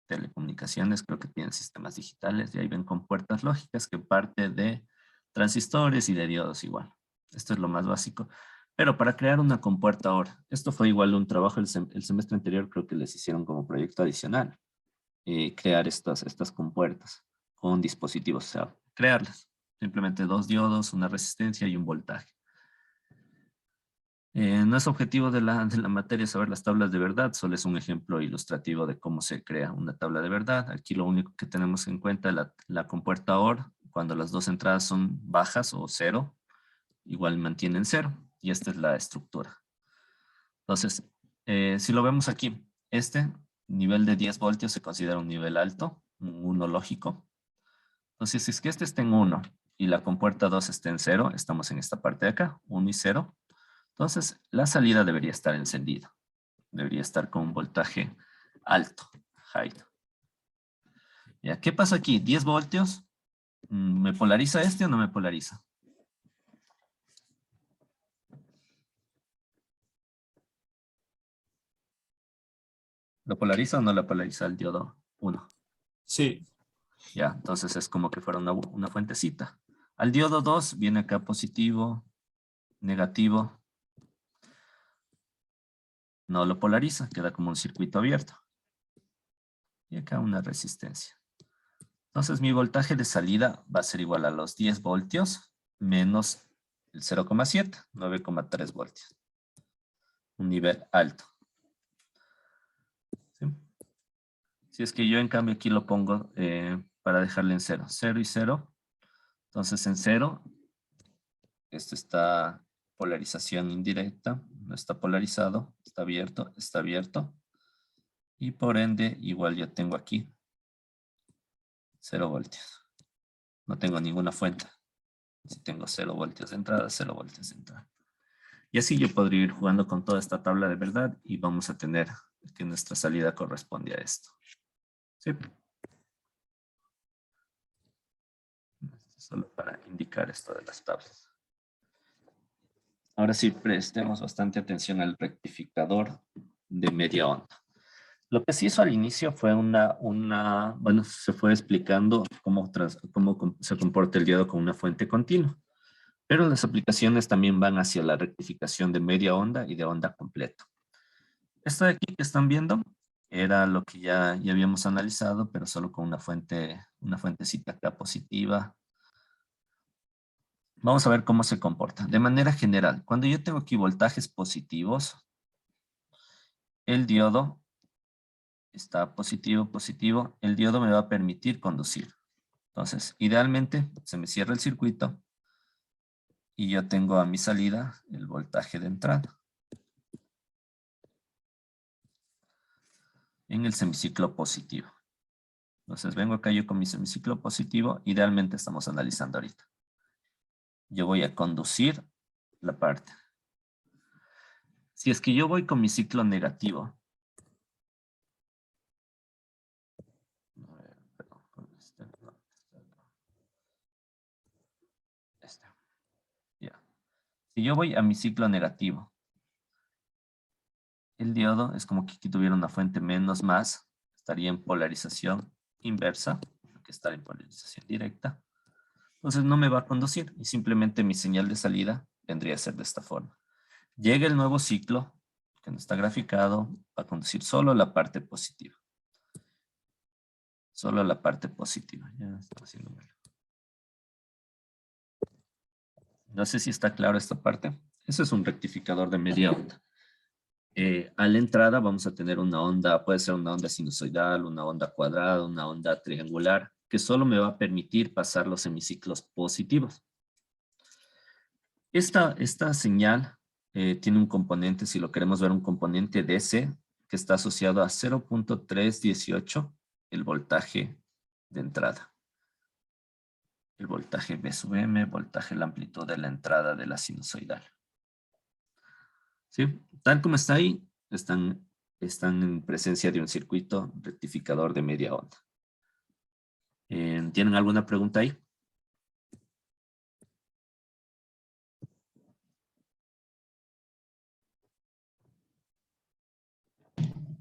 telecomunicaciones, creo que tienen sistemas digitales y ahí ven con puertas lógicas que parte de transistores y de diodos igual. Esto es lo más básico. Pero para crear una compuerta ahora, esto fue igual un trabajo el semestre anterior, creo que les hicieron como proyecto adicional, crear estas compuertas con dispositivos, o sea, crearlas. Simplemente 2 diodos, una resistencia y un voltaje. No es objetivo de la materia saber las tablas de verdad, solo es un ejemplo ilustrativo de cómo se crea una tabla de verdad. Aquí lo único que tenemos en cuenta es la compuerta OR, cuando las dos entradas son bajas o 0, igual mantienen 0, y esta es la estructura. Entonces, si lo vemos aquí, este nivel de 10 voltios se considera un nivel alto, un 1 lógico. Entonces, si es que este está en 1 y la compuerta 2 está en 0, estamos en esta parte de acá, 1 y 0. Entonces, la salida debería estar encendida. Debería estar con un voltaje alto, high. ¿Ya? ¿Qué pasa aquí? 10 voltios. ¿Me polariza este o no me polariza? ¿Lo polariza o no lo polariza el diodo 1? Sí. Ya, entonces es como que fuera una fuentecita. Al diodo 2 viene acá positivo, negativo. No lo polariza, queda como un circuito abierto. Y acá una resistencia. Entonces mi voltaje de salida va a ser igual a los 10 voltios menos el 0,7, 9,3 voltios. Un nivel alto. ¿Sí? Si es que yo en cambio aquí lo pongo para dejarle en 0. 0 y 0. Entonces en 0, esto está polarización indirecta, no está polarizado, está abierto, está abierto. Y por ende, igual yo tengo aquí 0 voltios. No tengo ninguna fuente. Si tengo 0 voltios de entrada, 0 voltios de entrada. Y así yo podría ir jugando con toda esta tabla de verdad y vamos a tener que nuestra salida corresponde a esto. ¿Sí? Solo para indicar esto de las tablas. Ahora sí, prestemos bastante atención al rectificador de media onda. Lo que se hizo al inicio fue bueno, se fue explicando cómo se comporta el diodo con una fuente continua. Pero las aplicaciones también van hacia la rectificación de media onda y de onda completa. Esto de aquí que están viendo era lo que ya habíamos analizado, pero solo con una fuentecita acá positiva. Vamos a ver cómo se comporta. De manera general, cuando yo tengo aquí voltajes positivos, el diodo está positivo, positivo. El diodo me va a permitir conducir. Entonces, idealmente, se me cierra el circuito y yo tengo a mi salida el voltaje de entrada en el semiciclo positivo. Entonces, vengo acá yo con mi semiciclo positivo. Idealmente estamos analizando ahorita. Yo voy a conducir la parte. Si es que yo voy con mi ciclo negativo, si yo voy a mi ciclo negativo, el diodo es como que aquí tuviera una fuente menos más, estaría en polarización inversa, que está en polarización directa. Entonces no me va a conducir y simplemente mi señal de salida vendría a ser de esta forma. Llega el nuevo ciclo, que no está graficado, va a conducir solo la parte positiva. Solo la parte positiva. Ya está haciendo mal. No sé si está claro esta parte. Ese es un rectificador de media onda. A la entrada vamos a tener una onda, puede ser una onda sinusoidal, una onda cuadrada, una onda triangular, que solo me va a permitir pasar los semiciclos positivos. Esta señal tiene un componente, si lo queremos ver, un componente DC, que está asociado a 0.318, el voltaje de entrada. el voltaje B sub M, voltaje la amplitud de la entrada de la sinusoidal. ¿Sí? Tal como está ahí, están en presencia de un circuito rectificador de media onda. ¿Tienen alguna pregunta ahí?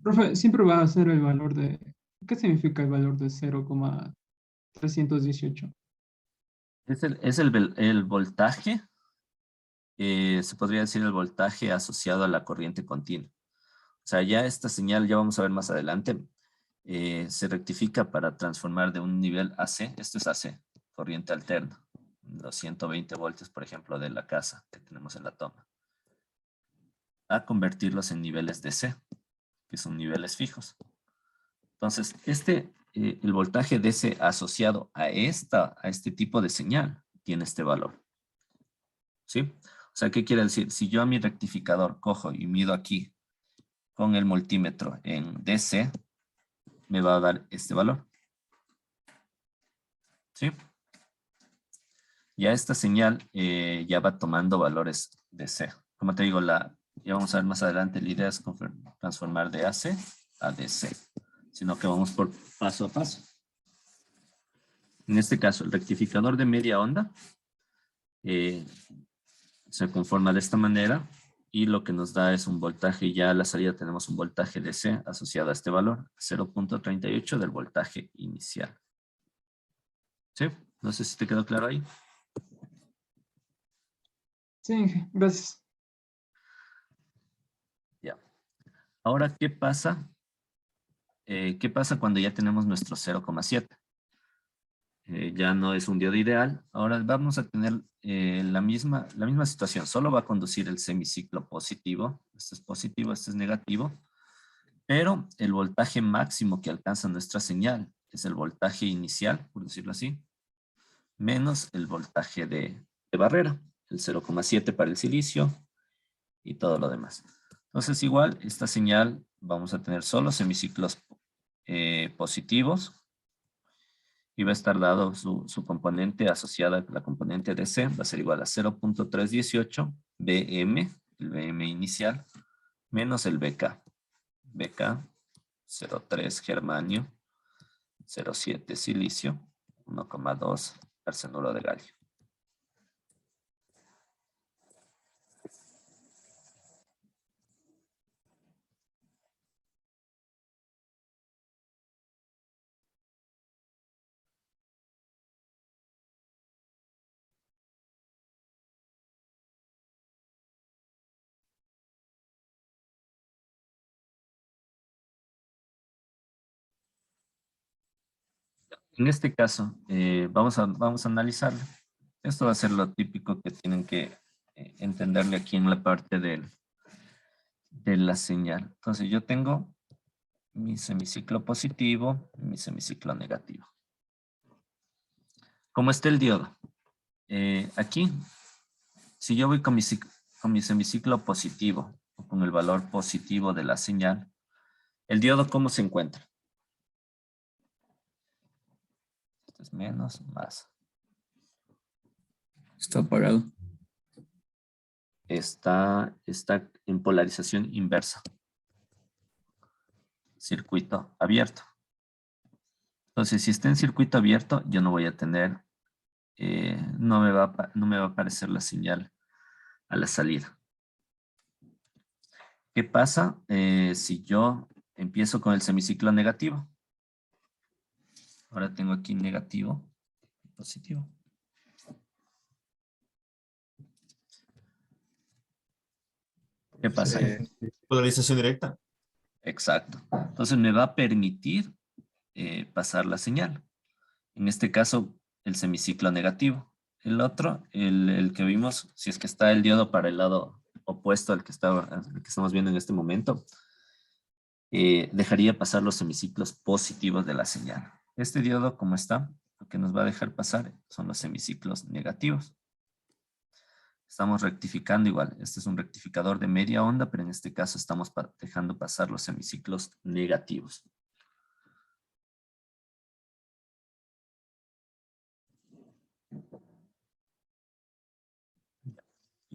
Profe, siempre va a ser el valor de... ¿Qué significa el valor de 0,318? Es el voltaje, se podría decir el voltaje asociado a la corriente continua. O sea, ya esta señal, ya vamos a ver más adelante, se rectifica para transformar de un nivel AC, esto es AC, corriente alterna, los 120 voltios, por ejemplo, de la casa que tenemos en la toma, a convertirlos en niveles DC, que son niveles fijos. Entonces, el voltaje DC asociado a este tipo de señal tiene este valor. ¿Sí? O sea, ¿qué quiere decir? Si yo a mi rectificador cojo y mido aquí con el multímetro en DC, me va a dar este valor. ¿Sí? Ya esta señal ya va tomando valores DC. Como te digo, ya vamos a ver más adelante, la idea es transformar de AC a DC, sino que vamos por paso a paso. En este caso, el rectificador de media onda se conforma de esta manera y lo que nos da es un voltaje, ya a la salida tenemos un voltaje DC asociado a este valor, 0.38 del voltaje inicial. ¿Sí? No sé si te quedó claro ahí. Sí, gracias. Ya. Ahora, ¿qué pasa? ¿Qué pasa cuando ya tenemos nuestro 0,7? Ya no es un diodo ideal. Ahora vamos a tener la misma situación. Solo va a conducir el semiciclo positivo. Este es positivo, este es negativo. Pero el voltaje máximo que alcanza nuestra señal es el voltaje inicial, por decirlo así, menos el voltaje de barrera, el 0,7 para el silicio y todo lo demás. Entonces igual, esta señal vamos a tener solo semiciclos positivos y va a estar dado su componente asociada a la componente DC, va a ser igual a 0.318 BM, el BM inicial, menos el BK. BK, 0.3 germanio, 0.7 silicio, 1,2 arsenuro de galio. En este caso, vamos a analizarlo. Esto va a ser lo típico que tienen que entenderle aquí en la parte de la señal. Entonces yo tengo mi semiciclo positivo y mi semiciclo negativo. ¿Cómo está el diodo? Aquí, si yo voy con mi semiciclo positivo o con el valor positivo de la señal, ¿el diodo cómo se encuentra? Esto es menos, más. Está apagado. Está en polarización inversa. Circuito abierto. Entonces, si está en circuito abierto, yo no voy a tener, no me va a aparecer la señal a la salida. ¿Qué pasa si yo empiezo con el semiciclo negativo? Ahora tengo aquí negativo y positivo. ¿Qué pasa ahí? Polarización directa. Exacto. Entonces me va a permitir pasar la señal. En este caso, el semiciclo negativo. El otro, el que vimos, si es que está el diodo para el lado opuesto al que estamos viendo en este momento, dejaría pasar los semiciclos positivos de la señal. Este diodo, como está, lo que nos va a dejar pasar son los semiciclos negativos. Estamos rectificando igual. Este es un rectificador de media onda, pero en este caso estamos dejando pasar los semiciclos negativos.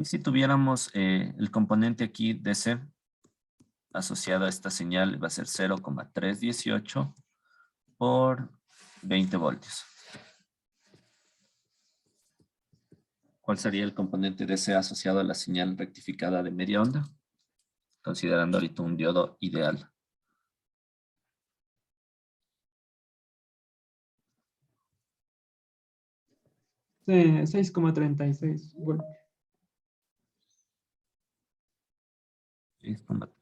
Y si tuviéramos el componente aquí DC asociado a esta señal, va a ser 0,318 por 20 voltios. ¿Cuál sería el componente DC asociado a la señal rectificada de media onda? Considerando ahorita un diodo ideal. 6,36. Bueno, 6,36.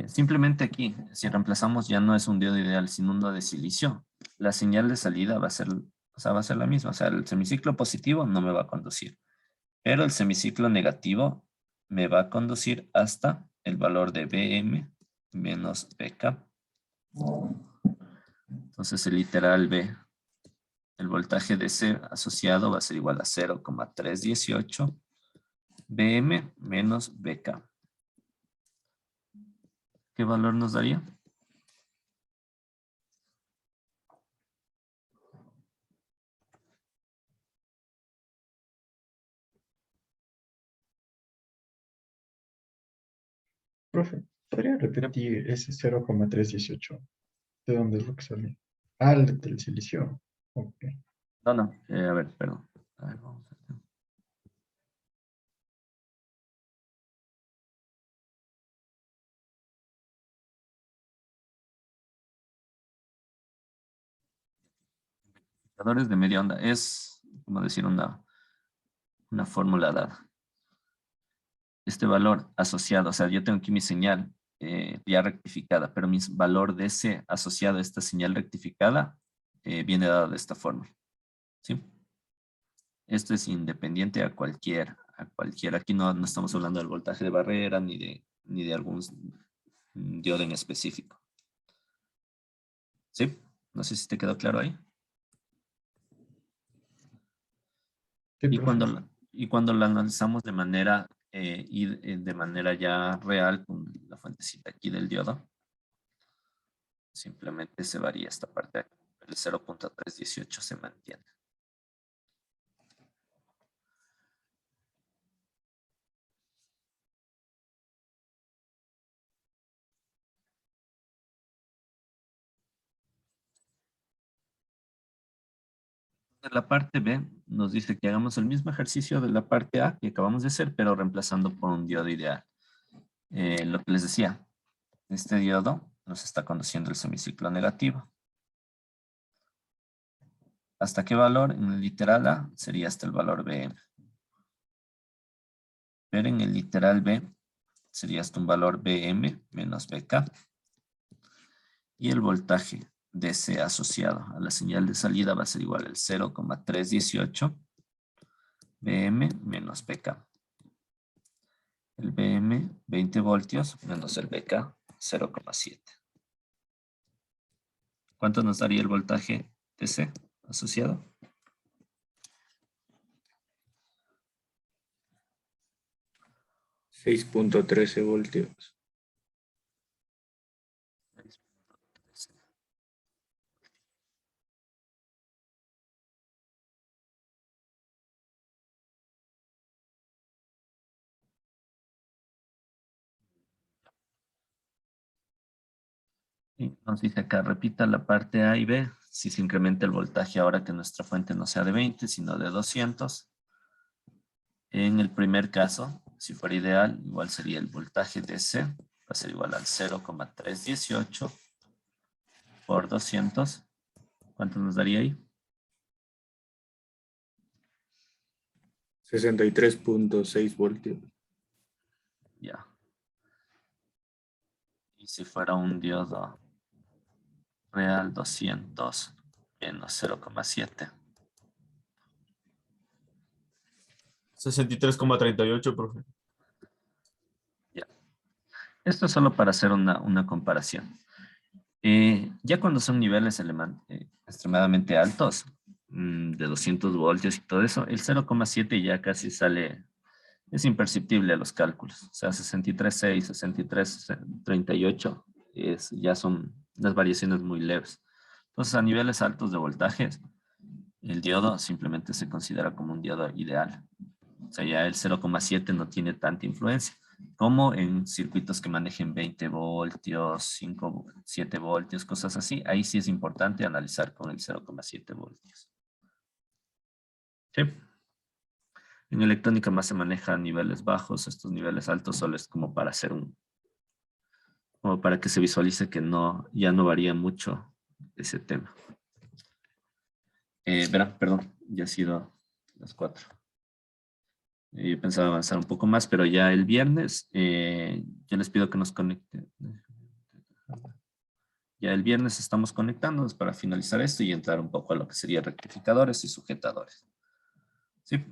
Simplemente aquí, si reemplazamos ya no es un diodo ideal, sino uno de silicio, la señal de salida va a ser, va a ser la misma. O sea, el semiciclo positivo no me va a conducir, pero el semiciclo negativo me va a conducir hasta el valor de Bm menos Bk. Entonces el literal B, el voltaje DC asociado va a ser igual a 0,318 Bm menos Bk. ¿Qué valor nos daría? Profe, ¿podría repetir ese 0,318? ¿De dónde es lo que sale? Ah, del silicio. Ok. No, no, a ver, perdón. A ver, vamos a ver. Indicadores de media onda es, como decir, una fórmula dada. Este valor asociado, o sea, yo tengo aquí mi señal ya rectificada, pero mi valor de ese asociado a esta señal rectificada viene dado de esta forma. ¿Sí? Esto es independiente a cualquier. Aquí no estamos hablando del voltaje de barrera ni de algún diodo en específico. ¿Sí? No sé si te quedó claro ahí. Sí, Y profe. cuando la analizamos de manera de manera ya real con la fuentecita aquí del diodo, simplemente se varía esta parte de aquí. El 0,318 se mantiene. De la parte B nos dice que hagamos el mismo ejercicio de la parte A que acabamos de hacer, pero reemplazando por un diodo ideal. Lo que les decía, este diodo nos está conduciendo el semiciclo negativo. ¿Hasta qué valor? En el literal A sería hasta el valor Bm. Pero en el literal B sería hasta un valor Bm menos Bk. Y el voltaje DC asociado a la señal de salida va a ser igual al 0,318 Bm menos Bk. El Bm 20 voltios menos el Bk 0,7. ¿Cuánto nos daría el voltaje DC asociado? 6.13 voltios. Y nos dice acá, repita la parte A y B, si se incrementa el voltaje ahora que nuestra fuente no sea de 20, sino de 200. En el primer caso, si fuera ideal, igual sería el voltaje DC, va a ser igual al 0,318 por 200. ¿Cuánto nos daría ahí? 63.6 voltios. Ya. Y si fuera un diodo real, 200 menos 0,7. 63,38, profe. Ya. Esto es solo para hacer una comparación. Ya cuando son niveles extremadamente altos, de 200 voltios y todo eso, el 0,7 ya casi sale es imperceptible a los cálculos. O sea, 63.6, 63.38 ya son las variaciones muy leves. Entonces, a niveles altos de voltajes, el diodo simplemente se considera como un diodo ideal. O sea, ya el 0,7 no tiene tanta influencia, como en circuitos que manejen 20 voltios, 5, 7 voltios, cosas así. Ahí sí es importante analizar con el 0,7 voltios. Sí. En electrónica más se maneja a niveles bajos. Estos niveles altos solo es como para hacer como para que se visualice que ya no varía mucho ese tema. Verán, perdón, ya ha sido las 4. Yo pensaba avanzar un poco más, pero ya el viernes, yo les pido que nos conecten. Ya el viernes estamos conectándonos para finalizar esto y entrar un poco a lo que sería rectificadores y sujetadores. Sí.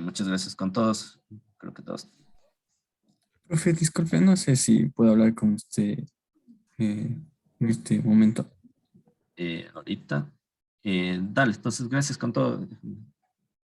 Muchas gracias con todos. Creo que todos. Profe, disculpe, no sé si puedo hablar con usted en este momento. Ahorita. Dale, entonces gracias con todo.